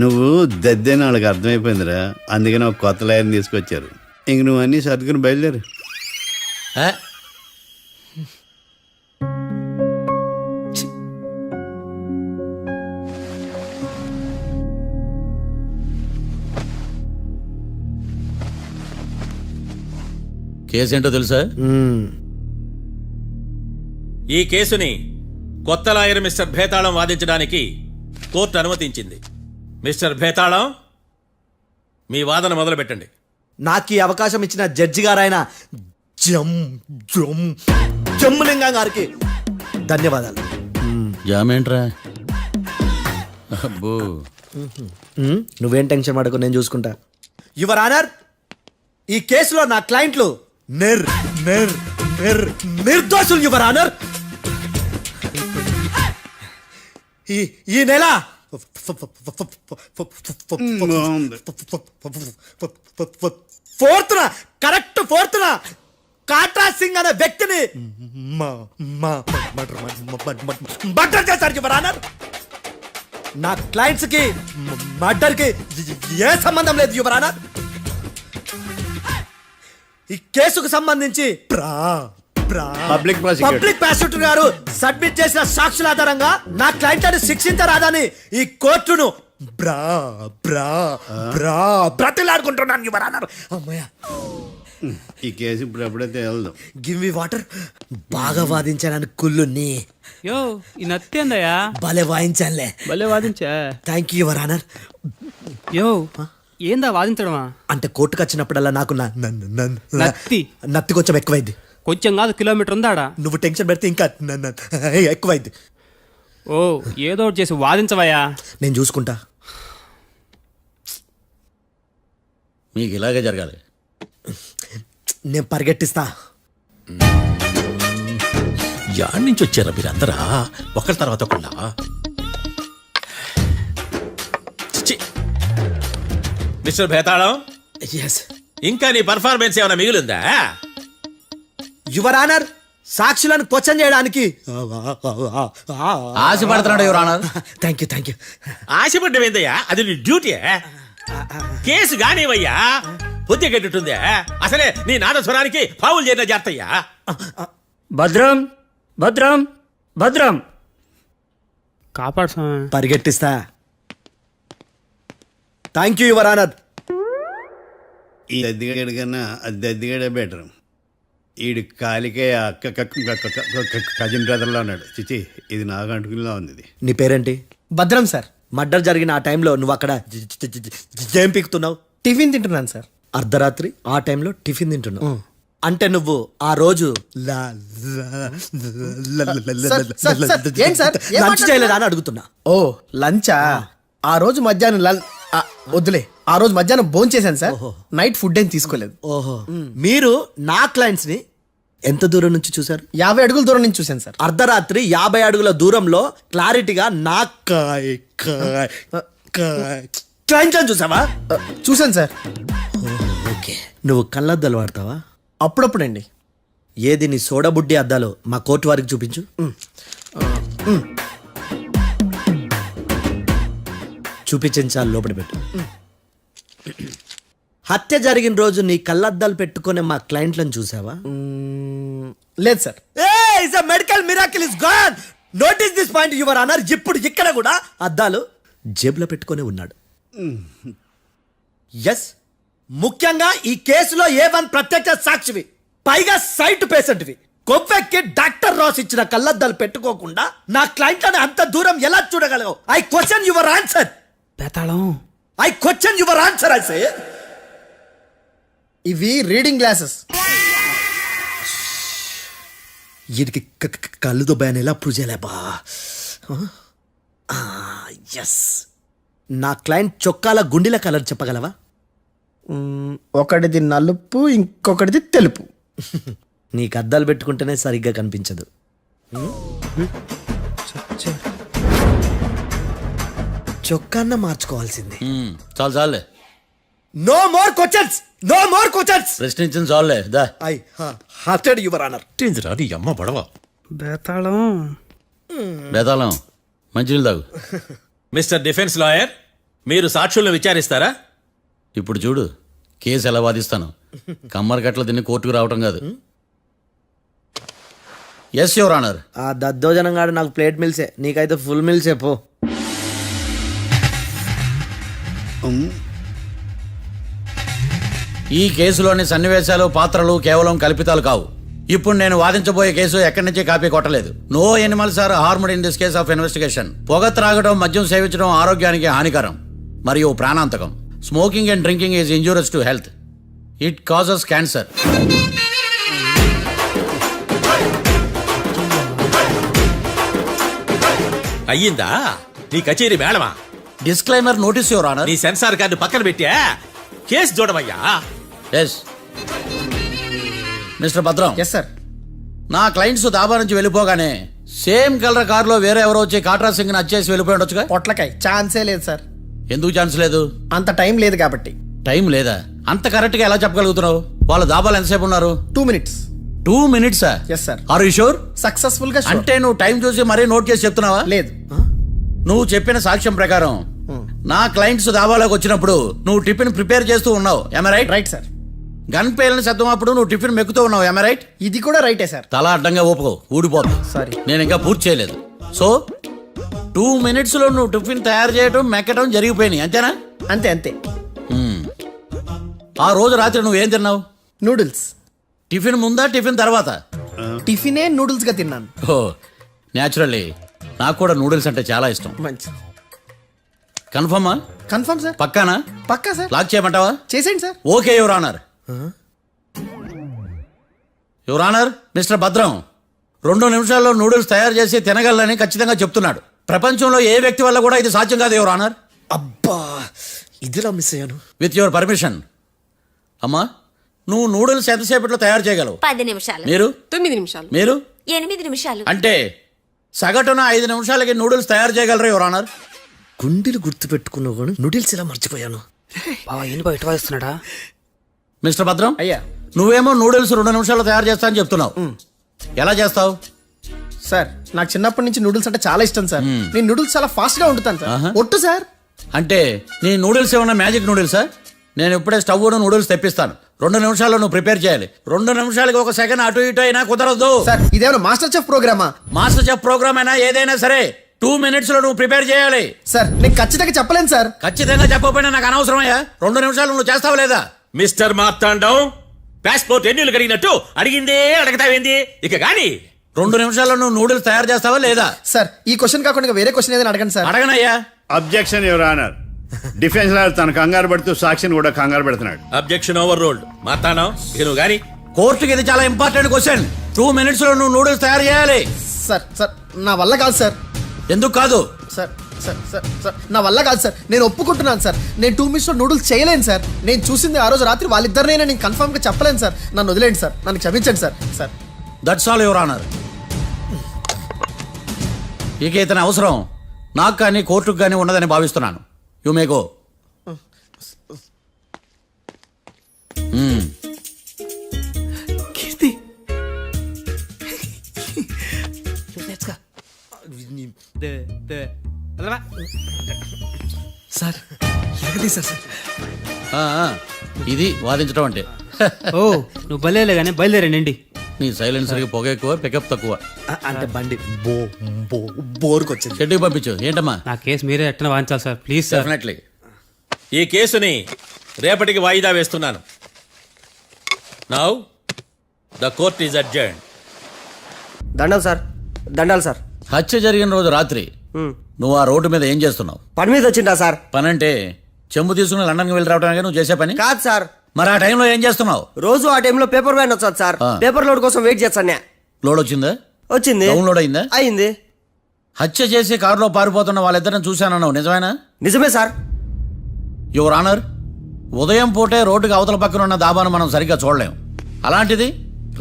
నువ్వు దద్దేని వాళ్ళకి అర్థమైపోయిందిరా, అందుకని ఒక కొత్త లాయర్ని తీసుకొచ్చారు. ఇంక నువ్వు అన్నీ సర్దుకుని బయలుదేరు. కేసేంటో తెలుసా? ఈ కేసుని కొత్త లాయర్ మిస్టర్ భేతాళం వాదించడానికి కోర్టు అనుమతించింది. మిస్టర్ భేతాళం, మీ వాదన మొదలు పెట్టండి. నాకు ఈ అవకాశం ఇచ్చిన జడ్జి గారైన జమ్ములింగం గారికి ధన్యవాదాలు. జామేంట్రా? అబ్బో నువ్వేం టెన్షన్ పడకు, నేను చూసుకుంటా. యువర్ ఆనర్, ఈ కేసులో నా క్లయింట్లు నిర్దోషులు యువర్ ఆనర్. ఈ నెల ఫోర్త్న కాట్రా సింగ్ అనే వ్యక్తిని మర్డర్ చేశారు యువర్ ఆనర్. నా క్లయింట్స్ కి మర్డర్ కి ఏ సంబంధం లేదు యువర్ ఆనర్. ఈ కేసుకు సంబంధించి పబ్లిక్ ప్రాసిక్యూటర్ గారు సబ్మిట్ చేసిన సాక్షుల ఆధారంగా నా క్లయింట్ అని శిక్షించరాదని ఈ కోర్టును బ్రతిలాడుకుంటున్నాను యువర్ ఆనర్. అమ్మయ్య, ఈ కేసు ఇప్పుడు ఎప్పుడైతే వెళ్దాం. Give me water. బాగా వాదించాను కుళ్ళుని. యో ఈ నత్తేందయ్యా? భలే వాయించానులే. భలే వాదించా. Thank you your honour. యో ఏందా వాదించడమా? అంటే కోర్టుకు వచ్చినప్పుడల్లా నాకు నత్తి కొంచెం ఎక్కువైంది. కొంచెం కాదు, కిలోమీటర్ ఉందాడా. నువ్వు టెన్షన్ పెడితే ఇంకా ఎక్కువైంది. ఓ ఏదో ఒకటి చేసి వాదించవయ్యా. నేను చూసుకుంటా. మీకు ఇలాగే జరగాలి. నేను పరిగెట్టిస్తా. యాడ్ నుంచి వచ్చారా మీరందరా ఒకరి తర్వాత ఒకళ్ళ? మిస్టర్ భేతాళం, ఇంకా నీ పర్ఫార్మెన్స్ ఏమైనా మిగిలిందా? యువర్ ఆనర్, సాక్షులను క్వశ్చన్ చేయడానికి ఆశపడుతున్నాడు యువర్ ఆనర్. Thank you. ఆశపడ్డం ఏందయ్యా? అది నీ డ్యూటీ. కేసు గానివయ్యా, బుద్ధి గట్టుందే. అసలే నీ నాదస్వరానికి పావులు చేరిన జాతయ్యా. భద్రం భద్రం భద్రం కాపాడు. పరిగెట్టిస్తా. Thank you your honour. ఈ దద్దిగాడి కన్నా అది దద్దిగాడే బెటర్. ఈడు కాలికే కజిన్ బ్రదర్లో ఉన్నాడు. చిచి, ఇది నాగంటుకులా ఉంది. ఇది నీ పేరేంటి? భద్రం సార్. మర్డర్ జరిగిన ఆ టైంలో నువ్వు అక్కడ ఏం పీకుతున్నావు? టిఫిన్ తింటున్నాను సార్. అర్ధరాత్రి ఆ టైంలో టిఫిన్ తింటున్నావు అంటే నువ్వు ఆ రోజు లంచ్ చేయలేదా అని అడుగుతున్నా. ఓ లంచా? ఆ రోజు మధ్యాహ్నం వద్దులే, ఆ రోజు మధ్యాహ్నం భోజనం చేశాను సార్. నైట్ ఫుడ్ ఏం తీసుకోలేదు. ఓహో, మీరు నా క్లయింట్స్ ని ఎంత దూరం నుంచి చూసారు? 50 అడుగుల దూరం నుంచి చూశాను సార్. అర్ధరాత్రి 50 అడుగుల దూరంలో క్లారిటీగా నా క్లయింట్ అని చూసావా? చూశాను సార్. ఓకే, నువ్వు కళ్ళద్దాలు వాడతావా? అప్పుడప్పుడండి. ఏది నీ సోడబుడ్డి అద్దాలు మా కోర్టు వారికి చూపించు. చూపించాలి, లోపల పెట్టు. హత్య జరిగిన రోజు నీ కళ్ళద్దాలు పెట్టుకునే మా క్లయింట్లను చూసావా? లేదు sir. Medical miracle is gone. Notice this point your honour. ఇప్పుడు ఇక్కడ కూడా అద్దాలు జేబులో పెట్టుకొని ఉన్నాడు. ఎస్, ముఖ్యంగా ఈ కేసులో A1 ప్రత్యక్ష సాక్షివి, పైగా సైట్ పేషెంట్వి. కొవ్వెక్కి డాక్టర్ రాస్ ఇచ్చిన కళ్ళద్దాలు పెట్టుకోకుండా నా క్లయింట్లని అంత దూరం ఎలా చూడగలవు? I question your answer. బేతాళం, I question your answer. I say ఇవి రీడింగ్ గ్లాసెస్. వీడికి కళ్ళు దుబ్బాయని ఎలా ప్రూవ్ చేయలేబా? ఎస్, నా క్లయింట్ చొక్కాల గుండెల కలర్ చెప్పగలవా? ఒకటిది నలుపు, ఇంకొకటిది తెలుపు. నీకు అద్దాలు పెట్టుకుంటేనే సరిగ్గా కనిపించదు. చొక్కాన్న మార్చుకోవాల్సింది. చాలు చాలే. No more questions, no more questions. ప్రశ్నించింది చాలులే. That I hurted your honour. నీ అమ్మ పడవ. బేతాళం, బేతాళం మంచినీళ్ళు తాగు. మిస్టర్ డిఫెన్స్ లాయర్, మీరు సాక్షులను విచారిస్తారా? ఇప్పుడు చూడు కేసు ఎలా వాదిస్తాను. కమ్మరి కట్ల తిని కోర్టుకు రావటం కాదు. Yes your honour. ఆ దద్దోజనం గాడు నాకు ప్లేట్ మిల్సే, నీకైతే ఫుల్ మిల్సే పో. ఈ కేసులోని సన్నివేశాలు, పాత్రలు కేవలం కల్పితాలు కావు. ఇప్పుడు నేను వాదించబోయే కేసు ఎక్కడి నుంచి కాపీ కొట్టలేదు. No animals are harmed in this case of investigation. పొగ త్రాగడం, మద్యం సేవించడం ఆరోగ్యానికి హానికరం మరియు ప్రాణాంతకం. Smoking and drinking is injurious to health. It causes cancer. అయ్యిందా? నీ కచేరీ మేడమా? Disclaimer notice your honour. నీ సెన్సార్ కార్డు పక్కన పెట్టా కేసు చూడమయ్యా. Yes mister Bhadram. Yes sir. నా క్లయింట్స్ దాబా నుంచి వెళ్ళిపోగానే సేమ్ కలర్ కారులో వేరే ఎవరో వచ్చి కాట్రా సింగ్ వచ్చేసి వెళ్ళిపోయి ఉండొచ్చుగా. పొట్లకాయ ఛాన్సే లేదు సార్. ఎందుకు ఛాన్స్ లేదు? అంత టైం లేదు కాబట్టి. టైం లేదా? అంత కరెక్ట్ గా ఎలా చెప్పగలుగుతున్నావు? వాళ్ళ దాబాలు ఎంతసేపు ఉన్నారు? 2 minutes. 2 minutes? Yes sir. Are you sure? Successful గా sure. అంటే నువ్వు టైం చూసి మరీ నోట్ చేసి చెప్తున్నావా? లేదు. నువ్వు చెప్పిన సాక్ష్యం ప్రకారం నా క్లయింట్స్ దాబాలోకి వచ్చినప్పుడు నువ్వు టిఫిన్ ప్రిపేర్ చేస్తూ ఉన్నావు. ఎమ రైట్? Right sir. గన్ పేలిన శబ్దం అప్పుడు నువ్వు టిఫిన్ మెక్కుతూ ఉన్నావు. ఎమ రైట్? ఇది కూడా రైటే సార్. తల అడ్డంగా ఊపుకో, ఊడిపోదు. సారీ, నేను ఇంకా పూర్తి చేయలేదు. సో 2 minutes లో నువ్వు టిఫిన్ తయారు చేయడం మెక్కడం జరిగిపోయినాయి అంతేనా? అంతే అంతే. ఆ రోజు రాత్రి నువ్వు ఏం తిన్నావు? నూడిల్స్. టిఫిన్ ముందా టిఫిన్ తర్వాత? టిఫినే నూడిల్స్ గా తిన్నాను. ఓ న్యాచురల్లీ నాకు కూడా నూడిల్స్ అంటే చాలా ఇష్టం. మంచి. కన్ఫర్మా? Confirm sir. పక్కానా? పక్కా సార్. లాక్ చేయమంటావా? చేసేయండి sir. Okay your honour. Your honour, mister Bhadram 2 నిమిషాల్లో నూడిల్స్ తయారు చేసి తినగలని ఖచ్చితంగా చెప్తున్నాడు. ప్రపంచంలో ఏ వ్యక్తి వల్ల కూడా ఇది సాధ్యం కాదు యువర్ ఆనర్. అబ్బా, ఇదిలా మిస్ అయ్యాను. With your permission. అమ్మా, నువ్వు నూడిల్స్ ఎంతసేపట్లో తయారు చేయగలవు? 10 నిమిషాలు. మీరు? 9 నిమిషాలు. మీరు? 8 నిమిషాలు. అంటే సగటున 5 నిమిషాలకి నూడిల్స్ తయారు చేయగలరా యువర్ ఆనర్? గుండెలు గుర్తు పెట్టుకున్నావు కానీ నూడిల్స్ ఇలా మర్చిపోయాను. బావా ఏంటి బయట వాయిస్తున్నాడా? మిస్టర్ భద్రం, అయ్యా, నువ్వేమో నూడిల్స్ 2 నిమిషాల్లో తయారు చేస్తా అని చెప్తున్నావు. ఎలా చేస్తావు? సార్ నాకు చిన్నప్పటి నుంచి నూడిల్స్ అంటే చాలా ఇష్టం సార్. నేను నూడిల్స్ చాలా ఫాస్ట్ గా వండుతాను సార్. ఒట్టు సార్. అంటే నీ నూడిల్స్ ఏమన్నా మ్యాజిక్ నూడిల్సా? నేను ఇప్పుడే స్టవ్ నూడిల్స్ తెప్పిస్తాను. 2 నిమిషాల్లో నువ్వు ప్రిపేర్ చేయాలి. 2 నిమిషాలకి 1 సెకండ్ అటు ఇటు అయినా కుదరదు. సార్ ఇదేమైనా మాస్టర్ చెఫ్ ప్రోగ్రామా? మాస్టర్ చెఫ్ ప్రోగ్రామ్ అయినా ఏదైనా సరే 2 minutes లో నువ్వు ప్రిపేర్ చేయాలి. సార్ నేను ఖచ్చితంగా చెప్పలేను సార్. ఖచ్చితంగా చెప్పకపోయినా నాకు అనవసరమయ్యా. 2 నిమిషాలు నువ్వు చేస్తావా లేదా? మిస్టర్ మార్తాండం, పాస్పోర్ట్ ఎన్నిళ్ళు కడిగినట్టు అడిగిందే అడగతావేంది? ఇక గాని 2 నిమిషాల్లో నువ్వు నూడిల్స్ తయారు చేస్తావా లేదా? సార్ ఈ క్వశ్చన్ కాకుండా వేరే క్వశ్చన్ ఏదైనా అడగండి సార్. అడగనయ్యా. Objection your honour. Defence lawyer తన కంగారు పడుతూ సాక్షిని కూడా కంగారు పెడుతున్నాడు. Objection over ruled. మార్తాండం, ఇక నువ్వు గాని. కోర్టుకి ఇది చాలా ఇంపార్టెంట్ క్వశ్చన్. 2 minutes లో నువ్వు నూడిల్స్ తయారు చేయాలి. సార్ సార్ నా వల్ల కాదు సార్. ఎందుకు కాదు? సార్ సార్ సార్ సార్ నా వల్ల కాదు సార్. నేను ఒప్పుకుంటున్నాను సార్. నేను 2 minutes లో నూడిల్స్ చేయలేను సార్. నేను చూసింది ఆ రోజు రాత్రి వాళ్ళిద్దరినైనా నేను కన్ఫర్మ్ గా చెప్పలేను సార్. నన్ను వదిలేండి సార్. నన్ను క్షమించండి sir. Sir that's all your honour. ఇక ఇతని అవసరం నాకు కానీ కోర్టుకు కానీ ఉన్నదని భావిస్తున్నాను. You may go. Keerthi sir sir. ఇది వాదించడం అంటే. ఓ నువ్వు బయలుదేరలే కానీ బయలుదేరండి. నీ సైలెన్సర్కి పొగ ఎక్కువ, పికప్ తక్కువ. అంటే బండి బోర్కి వచ్చింది. షెడ్యూల్ పంపించు. ఏంటమ్మా? నా కేసు మీరే ఎట్టన వాయించాలి సార్, ప్లీజ్ సార్. డెఫినెట్లీ. ఈ కేసుని రేపటికి వాయిదా వేస్తున్నాను. Now the court is adjourn. దండాలు సార్. దండాలు సార్. హత్య జరిగిన రోజు రాత్రి నువ్వు ఆ రోడ్డు మీద ఏం చేస్తున్నావు? పని మీద వచ్చిందా సార్? పని అంటే చెంబు తీసుకుని లండన్కి వెళ్ళి రావడానికి నువ్వు చేసే పని కాదు సార్. మరి ఆ టైంలో ఏం చేస్తున్నావు? రోజు ఆ టైంలో పేపర్ వ్యాన్ వచ్చాది సార్. పేపర్ లోడ్ కోసం వెయిట్ చేస్తాను. లోడ్ వచ్చిందా? వచ్చింది. డౌన్లోడ్ అయిందా? అయింది. హత్య చేసి కారులో పారిపోతున్న వాళ్ళిద్దరిని చూశానన్నావు, నిజమేనా? నిజమే సార్. యువర్ ఆనర్, ఉదయం పూటే రోడ్డుకి అవతల పక్కన ఉన్న దాబాను మనం సరిగ్గా చూడలేం. అలాంటిది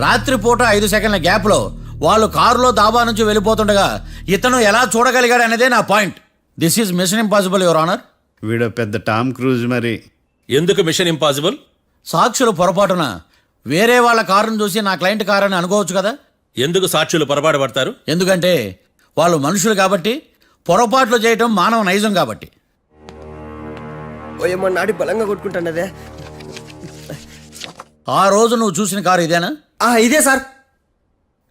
రాత్రి పూట 5 సెకండ్ల గ్యాప్లో వాళ్ళు కారులో దాబా నుంచి వెళ్ళిపోతుండగా ఇతను ఎలా చూడగలిగాడు అనేదే నా point. This is mission impossible your honour. వీడో పెద్ద టామ్ క్రూజ్. మరి ఎందుకు మిషన్ ఇంపాసిబుల్? సాక్షులు పొరపాటున వేరే వాళ్ళ కారును చూసి నా క్లయింట్ కారు అని అనుకోవచ్చు కదా. ఎందుకు సాక్షులు పొరపాటు పడతారు? ఎందుకంటే వాళ్ళు మనుషులు కాబట్టి, పొరపాట్లు చేయటం మానవ నైజం కాబట్టి. నాడి బలంగా కొట్టుకుంటానదే. ఆ రోజు నువ్వు చూసిన కారు ఇదేనా? ఇదే సార్.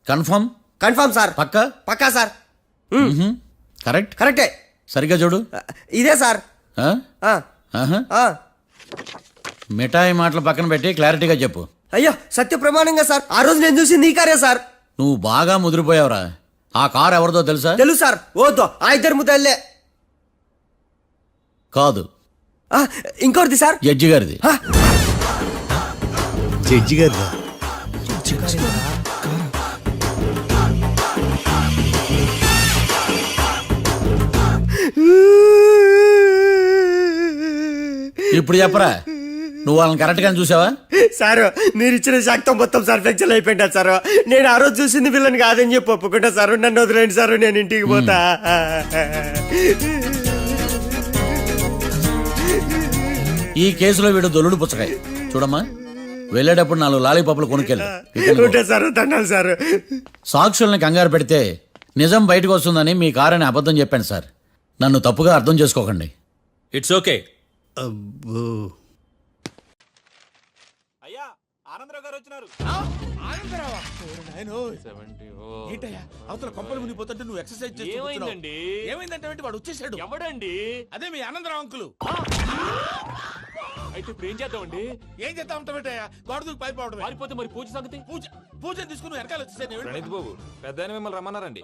కన్ఫర్మ్? Confirm sir. పక్కా? పక్కా సార్. కరెక్ట్? కరెక్టే. సరిగ్గా చూడు. ఇదే సార్. మిఠాయి మాటలు పక్కన పెట్టి క్లారిటీగా చెప్పు. అయ్యో సత్య ప్రమాణంగా సార్, ఆ రోజు నేను చూసి నీ కారే సార్. నువ్వు బాగా ముదిరిపోయావురా. ఆ కారు ఎవరిదో తెలుసా? తెలుసు సార్. ఓతో ఆ ఇద్దరు ముద్దల్లే. కాదు, ఇంకోటిది సార్. జడ్జి గారిది. జడ్జి గారిదా? ఇప్పుడు చెప్పరా, నువ్వు వాళ్ళని కరెక్ట్ గా చూసావా? సారు మీరు ఇచ్చిన శాక్తం మొత్తం సర్ఫెక్చర్ అయిపోయింటా సారు. నేను ఆ రోజు చూసింది వీళ్ళని కాదని చెప్పి ఒప్పుకుంటా సారు. నన్ను వదిలేండి సారు, నేను ఇంటికి పోతా. ఈ కేసులో వీడు దొల్లుడు పుచ్చకాయ. చూడమ్మా, వెళ్ళేటప్పుడు 4 లాలీపాపులు కొనుక్కెళ్ళు. Sir దండాలి sir. సాక్షుల్ని కంగారు పెడితే నిజం బయటకు వస్తుందని మీ కారని అబద్ధం చెప్పాను సార్. నన్ను తప్పుగా అర్థం చేసుకోకండి. It's okay. అయ్యా ఆనందరావు గారు వచ్చినారు. ఏంటయ్యా అవతల కొంపలు మునిగిపోతుంటే నువ్వు ఎక్సర్సైజ్ చేస్తూ ఏమైందండి? ఏమైందంటే వాడు వచ్చేసాడు. ఎవడండి? అదే మీ ఆనందరావు అంకులు. అయితే ఇప్పుడు ఏం చేద్దామండి? ఏం చేస్తా ఉంటావేటయ్యా, గోడ దూకి పైపోవడం. పారిపోతే మరి పూజ సంగతి? పూజ తీసుకుని వెనకాల వచ్చేసాను. ప్రణీత్ బాబు, పెద్ద మిమ్మల్ని రమ్మన్నారండి.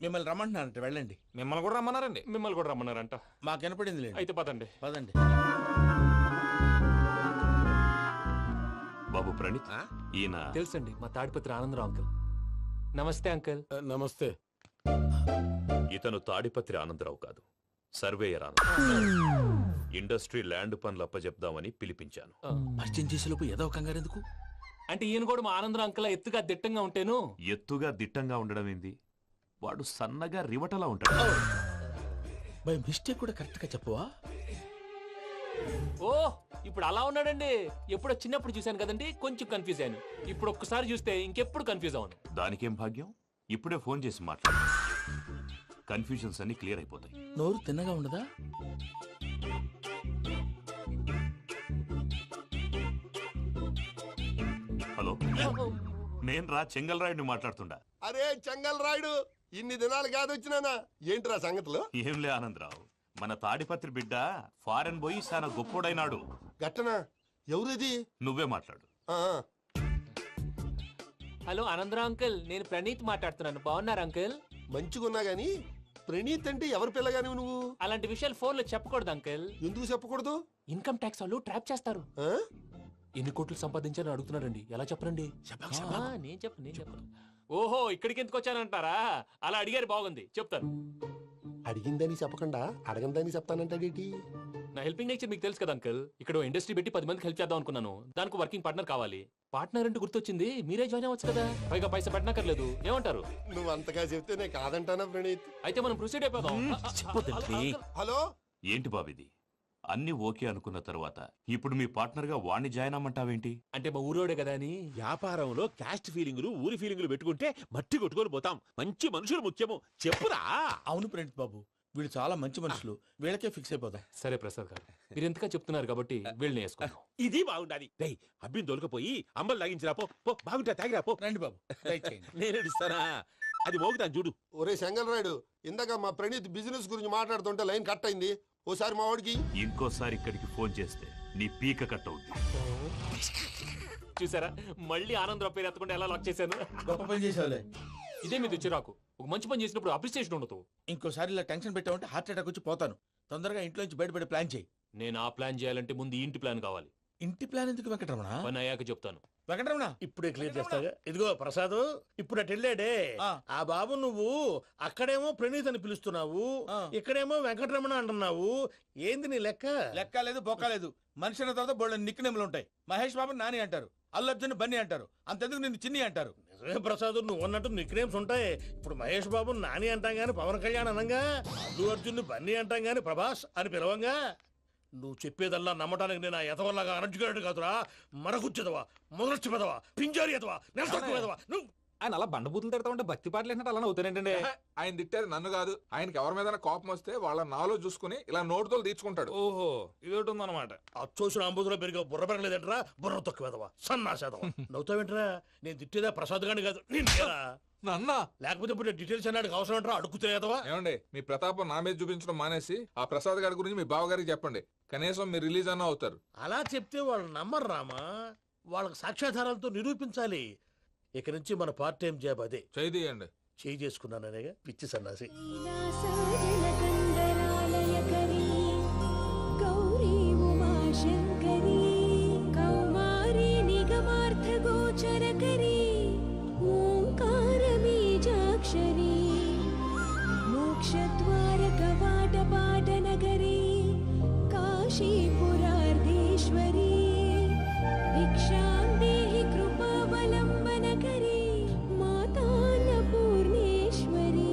మిమ్మల్ని రమ్మంటున్నానంట, వెళ్ళండి. మిమ్మల్ని కూడా రమ్మన్నారండి. మిమ్మల్ని కూడా రమ్మన్నారంట. మాకు వినపడింది లేదు. అయితే పదండి. పదండి. బాబు ప్రణీత్, ఈయన తెలుసండి, మా తాడిపత్రి ఆనందరావు అంకుల్. నమస్తే అంకుల్. నమస్తే. ఇతను తాడిపత్రి ఆనందరావు కాదు, సర్వేయర్ ఆనందరావు. ఇండస్ట్రీ ల్యాండ్ పనులు అప్పచెప్దామని పిలిపించాను. పరిచయం చేసేలోపు ఏదో కంగారు ఎందుకు? అంటే ఈయన కూడా మా ఆనందరావు అంకుల్ ఎత్తుగా దిట్టంగా ఉంటాను. ఎత్తుగా దిట్టంగా ఉండడం ఏంది, వాడు సన్నగా రివటలా ఉంటాడు. బై మిస్టేక్ కూడా కరెక్ట్ గా చెప్పవా? ఓ ఇప్పుడు అలా ఉన్నాడండి. ఎప్పుడో చిన్నప్పుడు చూశాను కదండి, కొంచెం కన్ఫ్యూజ్ అయ్యాను. ఇప్పుడు ఒక్కసారి చూస్తే ఇంకెప్పుడు కన్ఫ్యూజ్ అవును. దానికేం భాగ్యం, ఇప్పుడే ఫోన్ చేసి మాట్లాడు. కన్ఫ్యూజన్స్ అన్ని క్లియర్ అయిపోతాయి. నోరు తిన్నగా ఉండదా? హలో, నేను రా చెంగల్ రాయుడిని మాట్లాడుతుండా. అరే చెంగల్ రాయుడు, ఇన్ని దినాలు కాదు వచ్చినానా? ఏంట్రా సంగతులు? ఏంలే ఆనందరావు, మన తాడిపత్రి బిడ్డ ఫారెన్ పోయి చాలా గొప్పోడైనాడు. గట్టనా? ఎవరిది? నువ్వే మాట్లాడు. హలో ఆనందరావు అంకుల్, నేను ప్రణీత్ మాట్లాడుతున్నాను. బాగున్నారు అంకుల్? మంచిగున్నా గాని ప్రణీత్ అంటే ఎవరి పిల్లగాని నువ్వు? అలాంటి విషయాలు ఫోన్ లో చెప్పకూడదు అంకుల్. ఎందుకు చెప్పకూడదు? ఇన్కమ్ ట్యాక్స్ వాళ్ళు ట్రాప్ చేస్తారు. ఎన్ని కోట్లు సంపాదించాలని అడుగుతున్నారండి, ఎలా చెప్పరండి? నేను చెప్పను. ఓహో, ఇక్కడికి ఎందుకు వచ్చానంటారా? అలా అడిగారు, బాగుంది, చెప్తాను. అడిగిందని చెప్పకుండా అడగందని చెప్తానంటాడేటి? నా హెల్పింగ్ నేచర్ మీకు తెలుసు కదా అంకుల్. ఇక్కడ ఇండస్ట్రీ పెట్టి 10 మందికి హెల్ప్ చేద్దాం అనుకున్నాను. దానికి వర్కింగ్ పార్ట్నర్ కావాలి. పార్ట్నర్ అంటే గుర్తొచ్చింది, మీరే జాయిన్ అవ్వచ్చు కదా, పైగా పైసా పెట్టనక్కర్లేదు. ఏమంటారు? నువ్వు అంతగా చెప్తే నేను కాదంటానా ప్రణీత్? అయితే మనం ప్రొసీడ్ అయిపోదాం. హలో, ఏంటి బాబిది? అన్ని ఓకే అనుకున్న తర్వాత ఇప్పుడు మీ పార్ట్నర్ గా వాణ్ణి జాయిన్ అమ్మంటావేంటి? అంటే మా ఊరోడే కదా అని. వ్యాపారంలో క్యాస్ట్ ఫీలింగులు, ఊరి ఫీలింగులు పెట్టుకుంటే మట్టి కొట్టుకొని పోతాం. మంచి మనుషులు ముఖ్యము. చెప్పురా. అవును ప్రణీత్ బాబు, వీళ్ళు చాలా మంచి మనుషులు, వీళ్ళకే ఫిక్స్ అయిపోతాం. సరే ప్రసాద్ గారు, మీరు ఎంతగా చెప్తున్నారు కాబట్టి వీళ్ళని వేసుకున్నాం. ఇది బాగుండాలి. డై అబ్బిని దొలకపోయి అంబలు లాగించిరా పో. బాగుంటా తాగిరా పో. రండి బాబు, నేను ఇస్తానా? అది మోగుతాను చూడు. ఒరే చెంగల్ రాయుడు, ఇందాక మా ప్రణీత్ బిజినెస్ గురించి మాట్లాడుతుంటే లైన్ కట్ అయింది. ఓసారి మా వాడికి ఇంకోసారి ఇక్కడికి ఫోన్ చేస్తే నీ పీక కట్ అవుద్ది. చూసారా, మళ్ళీ ఆనందరావు పేరు ఎత్తకుండా ఎలా లాక్ చేశాను. గొప్ప పని చేసావులే. ఇదే మీద చిరాకు. ఒక మంచి పని చేసినప్పుడు అప్రిసియేషన్ ఉండదు. ఇంకోసారి ఇలా టెన్షన్ పెట్టామంటే హార్ట్ అటాక్ వచ్చి పోతాను. తొందరగా ఇంట్లో నుంచి బయటపడే ప్లాన్ చేయి. నేను ఆ ప్లాన్ చేయాలంటే ముందు ఈ ఇంటి ప్లాన్ కావాలి. ఇంటి ప్లాన్ ఎందుకు వెంకటరమణ? పని అయ్యాక చెప్తాను. వెంకటరమణ ఇప్పుడే క్లియర్ చేస్తాగా. ఇదిగో ప్రసాద్, ఇప్పుడు అటు వెళ్ళాడే ఆ బాబు, నువ్వు అక్కడేమో ప్రణీత్ అని పిలుస్తున్నావు, ఇక్కడేమో వెంకటరమణ అంటున్నావు. ఏంది నీ లెక్క? లెక్క లేదు, బొక్క లేదు. మనిషి అన్న తర్వాత బోళ్ళ నిక్నెములు ఉంటాయి. మహేష్ బాబు నాని అంటారు, అల్లు అర్జున్ బన్నీ అంటారు, అంతెందుకు నిన్ను చిన్ని అంటారు. నిజమే ప్రసాద్, నువ్వు అన్నట్టు నిక్నేమ్స్ ఉంటాయి. ఇప్పుడు మహేష్ బాబు నాని అంటాం గాని పవన్ కళ్యాణ్ అనంగా, అల్లు అర్జున్ బన్నీ అంటాం గాని ప్రభాస్ అని పిలవంగా. నువ్వు చెప్పేదల్లా నమ్మటానికి నేను ఎతవల్లాగా అనర్జుకేటెడ్ కాదురా. మరగుచ్చదవా, మొదలచ్చి పెదవా, పింజారి ఎదవా, నెలసొక్కు పెదవా. నువ్వు ఆయన అలా బండబూతులు తిడతా ఉంటే భక్తి పాటలు ఏంటంటే అలా అవుతానంటే. ఆయన తిట్టేది నన్ను కాదు, ఆయనకి ఎవరి మీద కోపం వస్తే వాళ్ళ నాలో చూసుకుని ఇలా నోటుతో తీర్చుకుంటాడు. ఓహో, ఇదొకటి ఉందన్నమాట. అచ్చోసిన అంబుధులో పెరిగే బుర్ర పెరగలేదంటరా, బుర్ర తొక్కు వెదవా, సన్నాసేదవా. నవ్వుతావేంట్రా? నేను తిట్టేదా ప్రసాద్ గాని కాదు, నన్నా. లేకపోతే ఇప్పుడు డీటెయిల్స్ అన్నాడు అవసరం అంటారా? అడుగుతాయేదవా. ఏమండి, మీ ప్రతాపం నా మీద చూపించడం మానేసి ఆ ప్రసాద్ గారి గురించి మీ బావగారికి చెప్పండి. కనీసం మీరు రిలీజ్ అన్న అవుతారు. అలా చెప్తే వాళ్ళు నమ్మరు రామా. వాళ్ళకి సాక్ష్యాధారాలతో నిరూపించాలి. ఇక నుంచి మన పార్ట్ టైం జాబ్ అదే. చేయండి. చేయి చేసుకున్నాననేగా పిచ్చి సన్నాసి. మోక్షద్వార కవాట పాట నగరీ కాశీపురార్ధి పరమేశ్వరీ భిక్షాం దేహి కృపావలంబనకరీ మాతాన్నపూర్ణేశ్వరీ.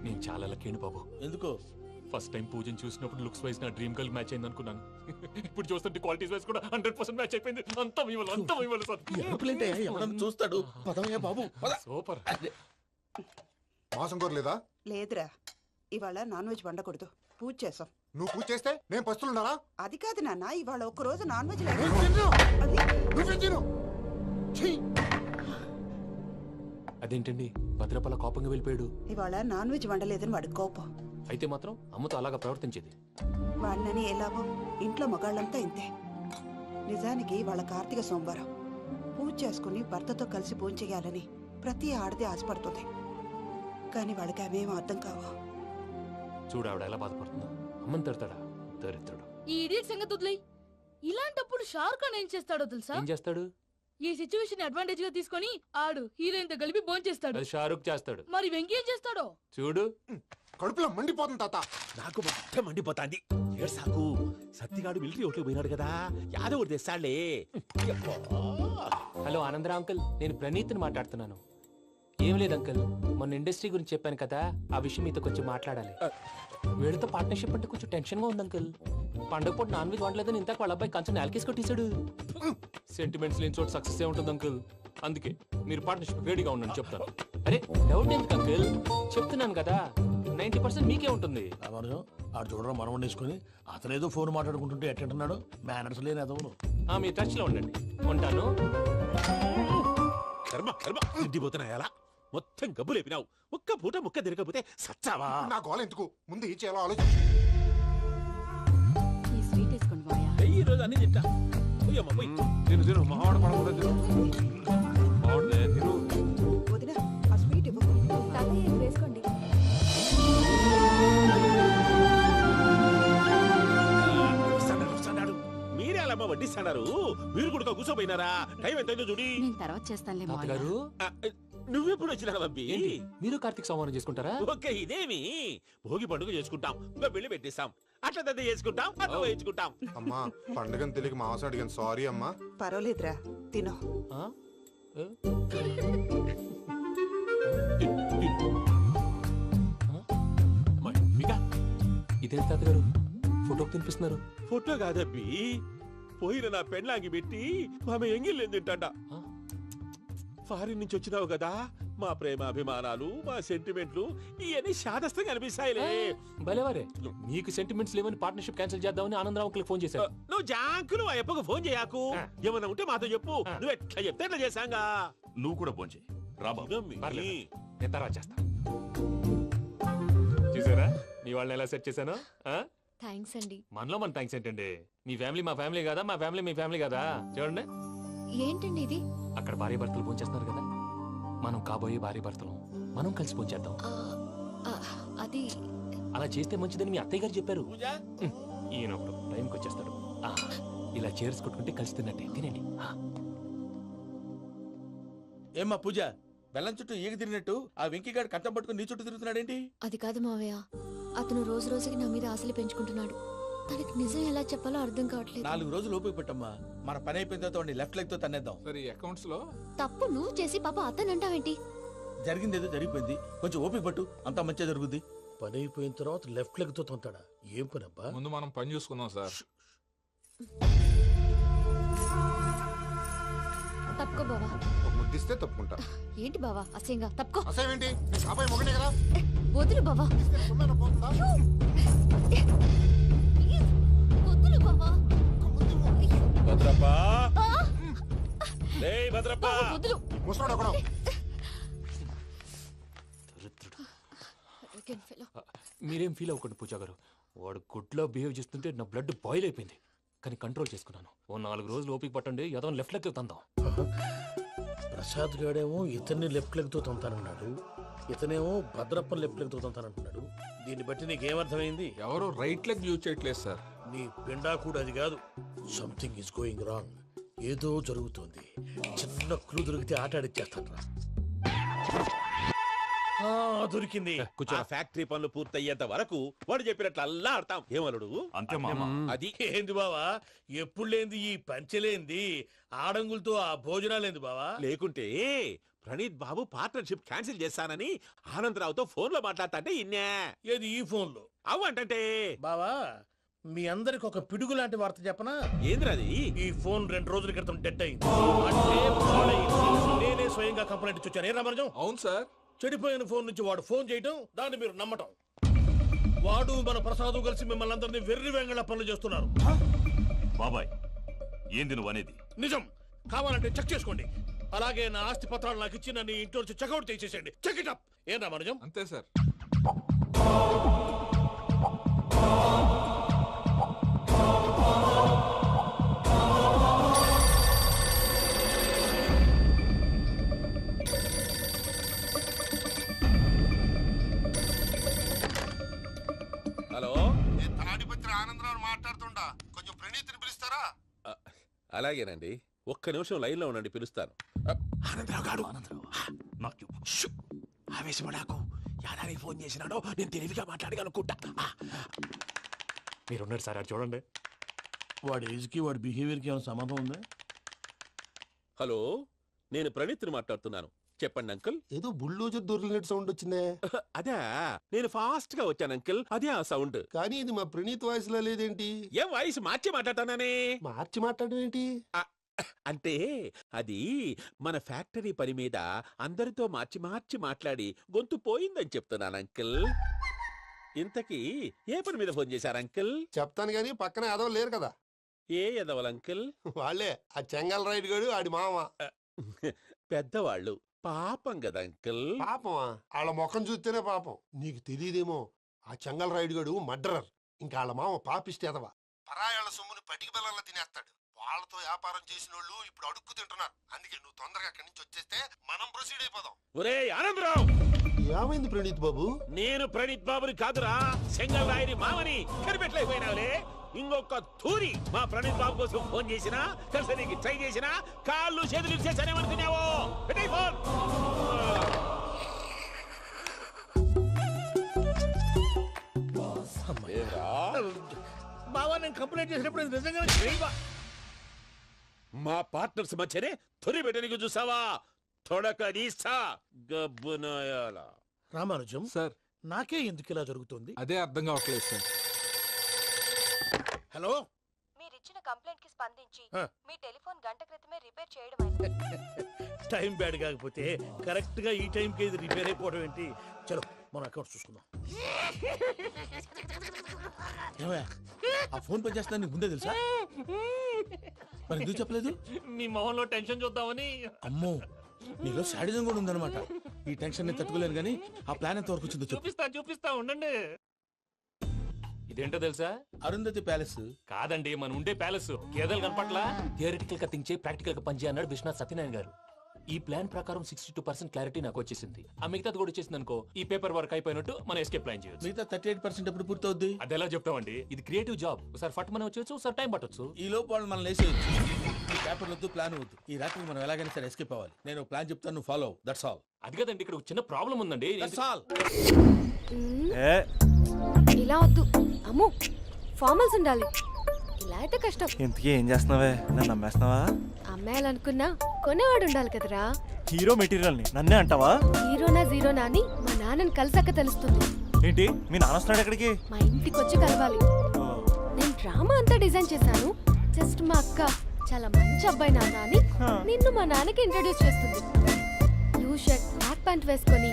నేను చాలా లక్కీని బాబు. ఎందుకో? ఫస్ట్ టైం పూజను చూసినప్పుడు లుక్స్ వైజ్ నా డ్రీమ్ గర్ల్ మ్యాచ్ అయింది అనుకున్నాను. ఇప్పుడు చూస్తుంటే క్వాలిటీస్ వైజ్ కూడా 100% మ్యాచ్ అయిపోయింది. అంతా మీ వల్ల సార్. ఎవడన్నా చూస్తాడు. పదవయ్యా బాబు, పద. సూపర్. మాసం కోరలేదా? లేదురా, ఇవాళ నాన్ వెజ్ వండకూడదు, పూజ చేసాం. నువ్వు పూజ చేస్తే నేను పస్తులున్నారా? అది కాదు నాన్న, ఇవాళ ఒక్క రోజు నాన్ వెజ్ అదేంటండి భద్రపల కోపంగా వెళ్ళిపోయాడు? ఇవాళ నాన్ వెజ్ వండలేదని వాడి కోపం. అయితే మాత్రం అమ్మతో అలాగా ప్రవర్తించేది. వాడినని ఎలాగో ఇంట్లో మగాళ్ళంతా ఇంతే. నిజానికి వాళ్ళ కార్తీక సోమవారం పూజ చేసుకుని భర్తతో కలిసి పూజ చేయాలని ప్రతి ఆడది ఆశపడుతుంది. కానీ వాళ్ళకి అవేం అర్థం కావు. చూడు ఆవిడ ఎలా బాధపడుతుందో. అమ్మని తిడతాడా దరిద్రుడు. ఈ ఇడియట్ సంగతి వదిలేయ్. ఇలాంటప్పుడు షారుఖ్ ఖాన్ ఏం చేస్తాడో తెలుసా? ఏం చేస్తాడు? ఈ సిచ్యువేషన్ అడ్వాంటేజ్ గా తీసుకొని ఆడు హీరోయిన్ తో కలిపి బోన్ చేస్తాడు. అది షారుఖ్ చేస్తాడు. మరి వెంకీ ఏం చేస్తాడో చూడు. కడుపులో మండిపోతుంది తాత. నాకు మొత్తం మండిపోతాంది. ఏడ్సాకు, సత్తిగాడు మిలిటరీ ఒకటి పోయినాడు కదా, యాదవ్ ఒకటి తెస్తాడులే. హలో ఆనందరా అంకుల్, నేను ప్రణీత్ని మాట్లాడుతున్నాను. ఏం లేదు అంకుల్, మొన్న ఇండస్ట్రీ గురించి చెప్పాను కదా, ఆ విషయం మీతో కొంచెం మాట్లాడాలి. వీడితో పార్ట్నర్షిప్ అంటే కొంచెం టెన్షన్ గా ఉంది అంకుల్. పండగ పూట నాన్ వెజ్ వండలేదని ఇంతకు వాళ్ళ అబ్బాయి కంచెం నేలకేసి కొట్టేశాడు. సెంటిమెంట్స్ లేని చోట సక్సెస్ ఏ ఉంటుంది అంకుల్. అందుకే మీరు పార్ట్నర్షిప్ రెడీగా ఉండండి చెప్తాను. అరే డౌట్ ఎందుకు అంకుల్, చెప్తున్నాను కదా 90% మీకే ఉంటుంది. ఆడు చూడడం మనం వండేసుకుని అతనేదో ఫోన్ మాట్లాడుకుంటుంటే ఎట్టంటున్నాడు. మేనర్స్ లేని అదవును. మీ టచ్ లో ఉండండి. ఉంటాను. కర్మ కర్మ తిండిపోతున్నాయి. అలా మొత్తం గబ్బు లేపినావు. ఒక్క పూట ముక్క తిరగకపోతే సచ్చావా? నా గోల ఎందుకు, ముందు ఈ చేయాలో ఆలోచించు. ఈ రోజు అన్ని తింటా. తిను తిను, మావాడు పడకూడదు తిను. మావాడుదే తిను. వదినా, ఆ స్వీట్ ఇవ్వకు. వేసుకోండి. మీరే అలా వడ్డిస్తాడారు. మీరు కూడా కూర్చోపోయినారా? టైం ఎంతైందో చూడి. తర్వాత చేస్తానులే తాతగారు, నువ్వెప్పుడు వచ్చినా అబ్బి? మీరు కార్తీక్ సంహారం చేసుకుంటారా? ఓకే, ఇదేమి భోగి పండుగ చేసుకుంటాం, ఇంకా పెళ్లి పెట్టేస్తాం, అట్లా దద్ద చేసుకుంటాం, అట్లా వేయించుకుంటాం. అమ్మా పండుగని తెలియక మాంసం అడిగాను, సారీ అమ్మా. పర్వాలేదురా, తినో. ఇదే తాతగారు ఫోటోకి తినిపిస్తున్నారు. ఫోటో కాదబ్బి, పోయిన నా పెళ్ళాంగి పెట్టి ఆమె ఎంగిల్లేం తింటాడ. ఫారిన్ నుంచి వచ్చినావు కదా, మా ప్రేమ అభిమానాలు, మా సెంటిమెంట్లు ఇవన్నీ శాదస్తంగా అనిపిస్తాయిలే. భలేవారే, మీకు సెంటిమెంట్స్ లేవని పార్ట్నర్షిప్ క్యాన్సిల్ చేద్దామని ఆనందరావు అంకుల్ ఫోన్ చేశారు. నువ్వు జాంకులు ఆ ఎప్పకు ఫోన్ చేయకు. ఏమన్నా ఉంటే మాతో చెప్పు. నువ్వు ఎట్లా చెప్తే ఎట్లా చేశాంగా. నువ్వు కూడా ఫోన్ చేయి. నేను తర్వాత చేస్తా. చూసారా మీ వాళ్ళని ఎలా సెట్ చేశాను? థ్యాంక్స్ అండి. మనలో మన థ్యాంక్స్ ఏంటండి? మీ ఫ్యామిలీ మా ఫ్యామిలీ కదా, మా ఫ్యామిలీ మీ ఫ్యామిలీ కదా. చూడండి, ఏంటండి ఇది? అక్కడ భార్య భర్తలు ఫోన్ చేస్తున్నారు కదా, మనం కాబోయే భార్య భర్తలు మనం కలిసి ఫోన్ చేద్దాం. అది అలా చేస్తే మంచిదని మీ అత్తయ్య గారు చెప్పారు. ఈయన ఒకడు టైంకి వచ్చేస్తాడు. ఇలా చేర్స్ కొట్టుకుంటే కలిసి తిన్నట్టే. తినండి. ఏమ్మా పూజ, బెల్లం చుట్టూ ఈగ తిరిగినట్టు ఆ వెంకీగాడు కట్టం పట్టుకుని నీ చుట్టూ తిరుగుతున్నాడేంటి? అది కాదు మావయ్య, అతను రోజు రోజుకి నా మీద ఆశలు పెంచుకుంటున్నాడు. తనకి నిజం ఎలా చెప్పాలో అర్థం కావట్లేదు. 4 రోజులు ఓపిక పెట్టమ్మా, మన పని అయిపోయిన తర్వాత లెఫ్ట్ లెగ్ తో తన్నేద్దాం. సరే అకౌంట్స్ లో తప్పు నువ్వు చేసి పాప అతను అంటావేంటి? జరిగింది ఏదో జరిగిపోయింది, కొంచెం ఓపిక పట్టు, అంతా మంచిగా జరుగుద్ది. పని అయిపోయిన తర్వాత లెఫ్ట్ లెగ్ తో తొంతాడా? ఏం పని అబ్బా? ముందు మనం పని చూసుకుందాం సార్. తప్పుకో బావా. ఒక ముద్దిస్తే తప్పుకుంటా. ఏంటి బావా అసహ్యంగా? తప్పుకో. అసేమేంటి, నీ కాబోయే మొగనే కదా. వదులు బావా. వదులు బావా. భద్రప్పా, ఏయ్ భద్రప్పా, వదులు. ముసలోడు ఒకడు. మీరేం ఫీల్ అవ్వకండి పూజా గారు. వాడు గుడ్లో బిహేవ్ చేస్తుంటే నా బ్లడ్ బాయిల్ అయిపోయింది. కానీ కంట్రోల్ చేసుకున్నాను. ఓ 4 రోజులు ఓపిక పట్టండి, ఏదో లెఫ్ట్ లెగ్ తందాం. ప్రసాద్ గాడేమో ఇతన్ని లెఫ్ట్ లెగ్ తో తొంతానన్నాడు, ఇతనేమో భద్రప్ప లెఫ్ట్ లెగ్ తో తొంతానంటున్నాడు. దీన్ని బట్టి నీకేమర్థమైంది? ఎవరు రైట్ లెగ్ యూజ్ చేయట్లేదు సార్. నీ పిండా కూడా అది కాదు. Something is going wrong. ఏదో జరుగుతోంది. చిన్న క్లూ దొరికితే ఆట ఆడిచ్చేస్తాను రా. దొరికింది. ఆ ఫ్యాక్టరీ పనులు పూర్తయ్యేంత వరకు వాడు చెప్పినట్లు అల్లా ఆడతాం ఏమలుడు అంతే మామ. అది ఏంది బావా ఎప్పుడు లేంది ఈ పంచలేంది ఆడంగులతో ఆ భోజనాలేంది బావా? లేకుంటే ప్రణీత్ బాబు పార్ట్నర్షిప్ క్యాన్సిల్ చేస్తానని ఆనందరావుతో ఫోన్ లో మాట్లాడతాంటే ఇన్నే. ఏది ఈ ఫోన్ లో? అవ్వంటే బావా మీ అందరికి ఒక పిడుగు లాంటి వార్త చెప్పనా? ఏంద్రది? ఈ ఫోన్ 2 రోజుల క్రితం డెడ్ అయింది. అంటే పాడైంది. నేనే స్వయంగా కంప్లైంట్ ఇచ్చాను. ఏ రామరాజం? అవును సార్. చెడిపోయిన ఫోన్ నుంచి వాడు ఫోన్ చేయటం, దాన్ని మీరు నమ్మటం. వాడు మన ప్రసాదు కలిసి మిమ్మల్ని అందరినీ వెర్రి వెంగళ పనులు చేస్తున్నారు. బాబాయ్ ఏంది నువ్వు అనేది? నిజం. కావాలంటే చెక్ చేసుకోండి. అలాగే నా ఆస్తి పత్రాలు నాకు ఇచ్చి నన్ను ఇంట్లో నుంచి చెక్అౌట్ చేసేసేయండి. Check it up. ఏం రామరాజం? అంతే సార్. హలో, నేను తాడిపత్రి ఆనందరావు మాట్లాడుతుండా, కొంచెం ప్రణీతిని పిలుస్తారా? అలాగేనండి. ఒక్క నిమిషం లైన్ లో ఉండండి, పిలుస్తాను. ఆనందరావు గాడు ఆవేశపడాకు. యాదారి ఫోన్ చేసినాడో నేను తెలివిగా మాట్లాడగలనుకుంటా. మీరున్నారు సార్, అది చూడండి. వాడి ఏజ్కి వాడి బిహేవియర్కి ఏమైనా సంబంధం ఉందా? హలో, నేను ప్రణీత్ని మాట్లాడుతున్నాను. చెప్పండి అంకుల్. ఏదో బుల్డోజర్ దొరికినట్టు సౌండ్ వచ్చిందే. అదే, నేను ఫాస్ట్ గా వచ్చాను అంకుల్. అదే ఆ సౌండ్. కానీ ఇది మా ప్రణీత్ వాయిస్ లో లేదేంటి? ఏ వాయిస్ మార్చి మాట్లాడతాననే? మార్చి మాట్లాడడం ఏంటి? అంటే అది మన ఫ్యాక్టరీ పని మీద అందరితో మార్చి మార్చి మాట్లాడి గొంతు పోయిందని చెప్తున్నాను అంకుల్. ఇంతకీ ఏ పని మీద ఫోన్ చేశారు అంకుల్? చెప్తాను గానీ పక్కన ఎదవ లేరు కదా. ఏ ఎదవలు అంకుల్? వాళ్ళే ఆ చెంగల్ రైడ్ గడు ఆడి మామ. పెద్దవాళ్ళు. పాపం కదా అంకుల్. పాపమా? వాళ్ళ ముఖం చూస్తేనే పాపం. నీకు తెలియదేమో, ఆ చెంగల్ రైడ్ గడు మర్డరర్. ఇంకా వాళ్ళ మామ పాపిస్తేదవా. పరాయాళ్ళ సొమ్ముని పటికి బెల్లంలో తినేస్తాడు. వాళ్ళతో వ్యాపారం చేసిన వాళ్ళు ఇప్పుడు అడుక్కు తింటున్నారు. అందుకే నువ్వు తొందరగా అక్కడి నుంచి వచ్చేస్తే మనం ప్రొసీడ్ అయిపోదాం. ఒరే ఆనందరావు! ఏమైంది ప్రణీత్ బాబు? నేను ప్రణీత్ బాబుని కాదురా, సెంగల్ రాయని మామని. కనిపెట్టలేకపోయినావులే. ఇంకొక తూరి మా ప్రణీత్ బాబు కోసం ఫోన్ చేసినా, కలిసి నీకు ట్రై చేసినా కాళ్ళు చేతులు ఇచ్చేసానేమనుకున్నావో. పెట్టేయ్ ఫోన్. బావా నేను కంప్లైంట్ చేసినప్పుడు ఇది నిజంగానే మా పార్ట్నర్స్ మధ్యనే తొలి పెట్టడానికి చూసావా? తొడక నీస్తా గబ్బునాయాల. రామానుజం సార్, నాకే ఎందుకు ఇలా జరుగుతుంది? అదే అర్థం కావట్లేదు సార్. హలో, మీరిచ్చిన కంప్లైంట్ కి స్పందించి మీ టెలిఫోన్ గంట క్రితమే రిపేర్ చేయడం టైం బ్యాడ్ కాకపోతే కరెక్ట్ గా ఈ టైం కి ఇది రిపేర్ అయిపోవడం ఏంటి? చలో మన అకౌంట్ చూసుకుందాం. ఆ ఫోన్ పనిచేస్తున్నా నీకు ముందే తెలుసా? మరి ఎందుకు చెప్పలేదు? మీ మొహంలో టెన్షన్ చూద్దామని. అమ్మో, నీలో శాడిజం కూడా ఉందన్నమాట. ఈ టెన్షన్ నేను తట్టుకోలేను కానీ ఆ ప్లాన్ ఎంత వరకు వచ్చిందో చెప్పు. చూపిస్తా ఉండండి. ఇదేంటో తెలుసా? అరుంధతి ప్యాలెస్ కాదండి, మన ఉండే ప్యాలెస్. గేదెలు కనపట్లా? థియరిటికల్ గా థింక్ చేయి, ప్రాక్టికల్ గా పనిచేయ అన్నాడు విశ్వనాథ్ సత్యనారాయణ గారు. ఈ ప్లాన్ ప్రకారం 62% క్లారిటీ నాకు వచ్చేసింది. ఆ మిగతాది కూడా వచ్చేసింది అనుకో, ఈ పేపర్ వర్క్ అయిపోయినట్టు మనం ఎస్కేప్ ప్లాన్ చేయొచ్చు. మిగతా 38% ఎప్పుడు పూర్తవుద్ది? అది ఎలా చెప్తామండి? ఇది క్రియేటివ్ జాబ్. ఒకసారి ఫట్ మనం వచ్చేచ్చు, ఒకసారి టైం పట్టొచ్చు. ఈ లోపు వాళ్ళు మనం లేసేయచ్చు. ఈ పేపర్ వద్దు, ప్లాన్ వద్దు. ఈ రాత్రికి మనం ఎలాగైనా సరే ఎస్కేప్ అవ్వాలి. నేను ప్లాన్ చెప్తాను, నువ్వు ఫాలో. That's all. అది కదండి, ఇక్కడ ఒక చిన్న ప్రాబ్లం ఉందండి. That's all. ఇలా వద్దు అమ్ము, ఫార్మల్స్ ఉండాలి. ఇలా అయితే కష్టం. ఇంతకీ ఏం చేస్తున్నావే? నన్ను నమ్మేస్తున్నావా? అమ్మాయాలనుకున్నా కొనేవాడు ఉండాలి కదరా. హీరో మెటీరియల్ ని నన్నే అంటావా? హీరోనా జీరోనా అని మా నాన్నని కలిసాక తెలుస్తుంది. ఏంటి మీ నాన్న వస్తున్నాడు ఎక్కడికి? మా ఇంటికి వచ్చి కలవాలి. నేను డ్రామా అంతా డిజైన్ చేశాను. జస్ట్ మా అక్క చాలా మంచి అబ్బాయి నాన్న అని నిన్ను మా నాన్నకి ఇంట్రడ్యూస్ చేస్తుంది. బ్లూ షర్ట్, బ్లాక్ ప్యాంట్ వేసుకొని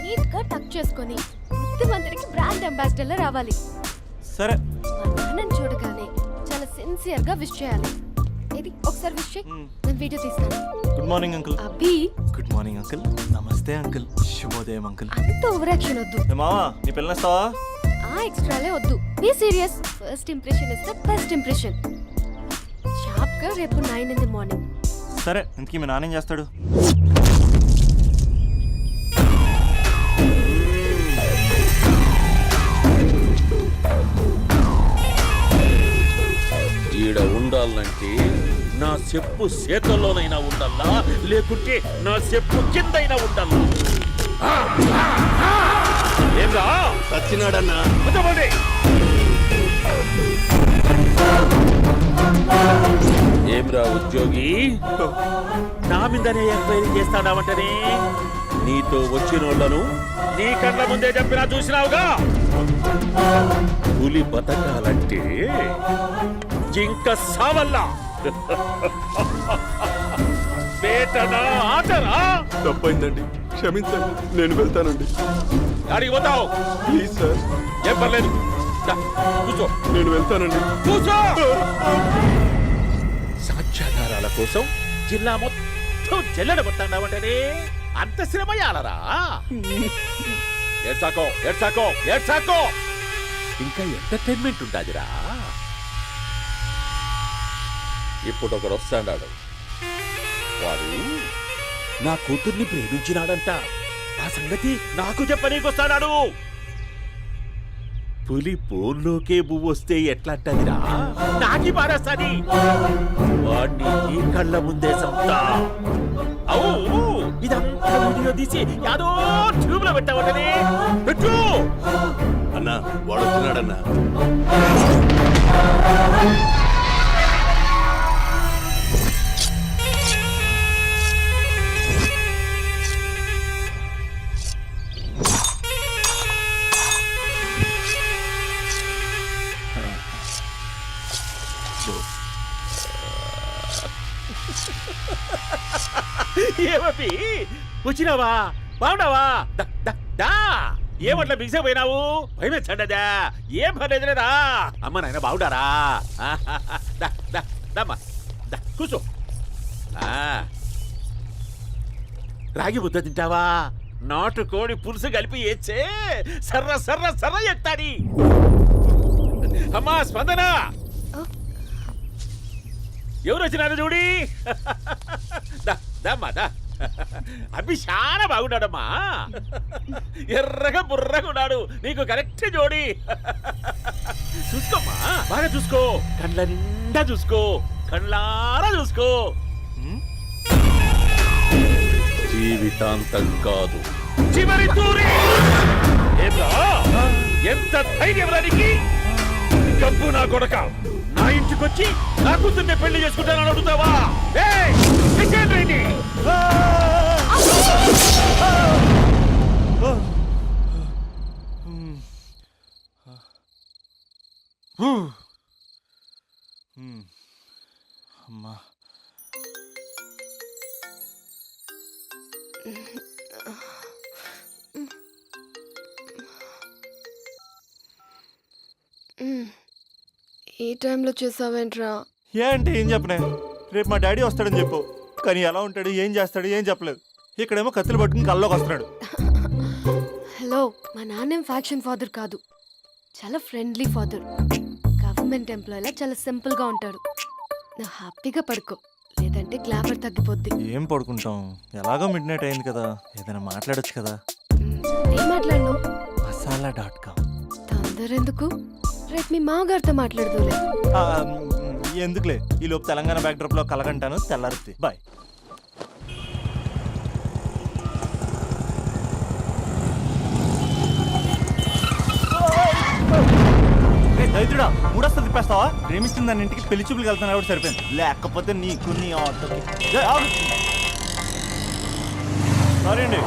నీట్ గా టక్ చేసుకొని బుద్ధిమంతుడికి బ్రాండ్ అంబాసిడర్ లా రావాలి. సరే. మా నాన్నని చూడగానే చాలా సిన్సియర్ గా విష్ చేయాలి. ఇది ఒకసారి విష్ చేయి, నేను వీడియో తీస్తాను. Good morning uncle. Abhi. Good morning uncle. నమస్తే అంకుల్. శుభోదయం అంకుల్. అంత ఓవర్ యాక్షన్ వద్దు. మావా, నీ పిల్లనిస్తావా? ఆ ఎక్స్ట్రాలే వద్దు. Be serious. First impression is the best impression. Sharp గా రేపు 9 in the morning. సరే, ఇంతకీ మీ నాన్న ఏం చేస్తాడు? ఈడ ఉండాలంటే నా చెప్పు చేతల్లోనైనా ఉండాలా, లేకుంటే నా చెప్పు కిందైనా ఉండాలా. ఏంరా సచ్చినాడన్నా కూర్చోండి. ఏమ్రా ఉద్యోగి, నా మీదనే ఎంక్వైరీ చేస్తాడావంటనే? నీతో వచ్చినోళ్లను నీ కళ్ళ ముందే చెప్పినా చూసినావుగా. పులి బతకాలంటే జింక సావల్లా. వేటనా ఆటరా? తప్పైందండి, క్షమించండి, నేను వెళ్తానండి. అడిగి పోతావు? Please sir. ఏం పర్లేదు, దా, కూర్చో. నేను వెళ్తానండి. కూర్చో. సాక్ష్యాధారాల కోసం జిల్లా మొత్తం చెల్లడబట్టావంటనే అంత శ్రమయాలరా? ఏడ్సాకో ఏడ్సాకో ఏడ్సాకో, ఇంకా ఎంటర్టైన్మెంట్ ఉంటాదిరా. ఇప్పుడు ఒకడు వస్తాడాడు, వాడు నా కూతుర్ని ప్రేమించినాడంట. ఆ సంగతి నాకు చెప్పనీకొస్తాడాడు. పులి పోర్లోకే పువ్వొస్తే ఎట్లాంటదిరా? నాకి పారేస్తాది. వాడిని నీ కళ్ళ ముందే సంతా. అవు ఇదంతా వీడియో తీసి యాదో ట్యూబ్ లో పెట్టావటనే. పెట్టు అన్నా, వాడు వచ్చినాడన్నా. ఏమపి వచ్చినావా? బాగున్నావా? ఏమట్లా బిగిసే పోయినావు? భయమేచ్చండదా? ఏం పర్లేదులేదా? అమ్మ నాయన బాగుండారా? కూర్చో. రాగి ముద్ద తింటావా? నాటు కోడి పులుసు కలిపి ఏచ్చే సర్ర సర్ర సర్ర ఎత్తాడి. అమ్మా స్పందన, ఎవరు వచ్చినారు చూడి. దమ్మా అబ్బి చాలా బాగున్నాడమ్మా. ఎర్రగా బుర్రగా ఉన్నాడు, నీకు కరెక్ట్ జోడి. చూసుకోమ్మా, బాగా చూసుకో, కండ్ల నిండా చూసుకో, కండ్లారా చూసుకో. జీవితాంతం కాదు, చివరి తూరి. ఎంత ధైర్యం రానికి? డబ్బు నా కొడక, నా ఇంటికొచ్చి నా కూతుర్ని పెళ్లి చేసుకుంటానని అడుగుతావా? అమ్మా, ఈ టైంలో చేసావేంట్రా? ఏ అంటే ఏం చెప్పనే? రేపు మా డాడీ వస్తాడని చెప్పు, కానీ ఎలా ఉంటాడు, ఏం చేస్తాడు, ఏం చెప్పలేదు. ఇక్కడేమో కత్తులు పట్టుకుని కల్లోకి వస్తున్నాడు. హలో, మా నాన్నేం ఫ్యాక్షన్ ఫాదర్ కాదు, చాలా ఫ్రెండ్లీ ఫాదర్. గవర్నమెంట్ ఎంప్లాయీలా చాలా సింపుల్ గా ఉంటాడు. నువ్వు హ్యాపీగా పడుకో, లేదంటే గ్లామర్ తగ్గిపోద్ది. ఏం పడుకుంటాం, ఎలాగో మిడ్ నైట్ అయింది కదా, ఏదైనా మాట్లాడొచ్చు కదా. ఏం మాట్లాడను? మసాలా.com. తొందర ఎందుకు? రేపు మీ మామగారితో మాట్లాడదులే. ఎందుకులే, ఈ లోపు తెలంగాణ బ్యాక్డ్రాప్ లో కలగంటాను. తెల్లారుద్ది. బాయ్. దైత్రుడా, మూడొస్తుంది తిప్పేస్తావా? ప్రేమిస్తుంది దాని ఇంటికి పెళ్లి చూపులకు వెళ్తాను కాబట్టి సరిపోయింది, లేకపోతే నీకు నీ ఆటోకి. సారీ అండి.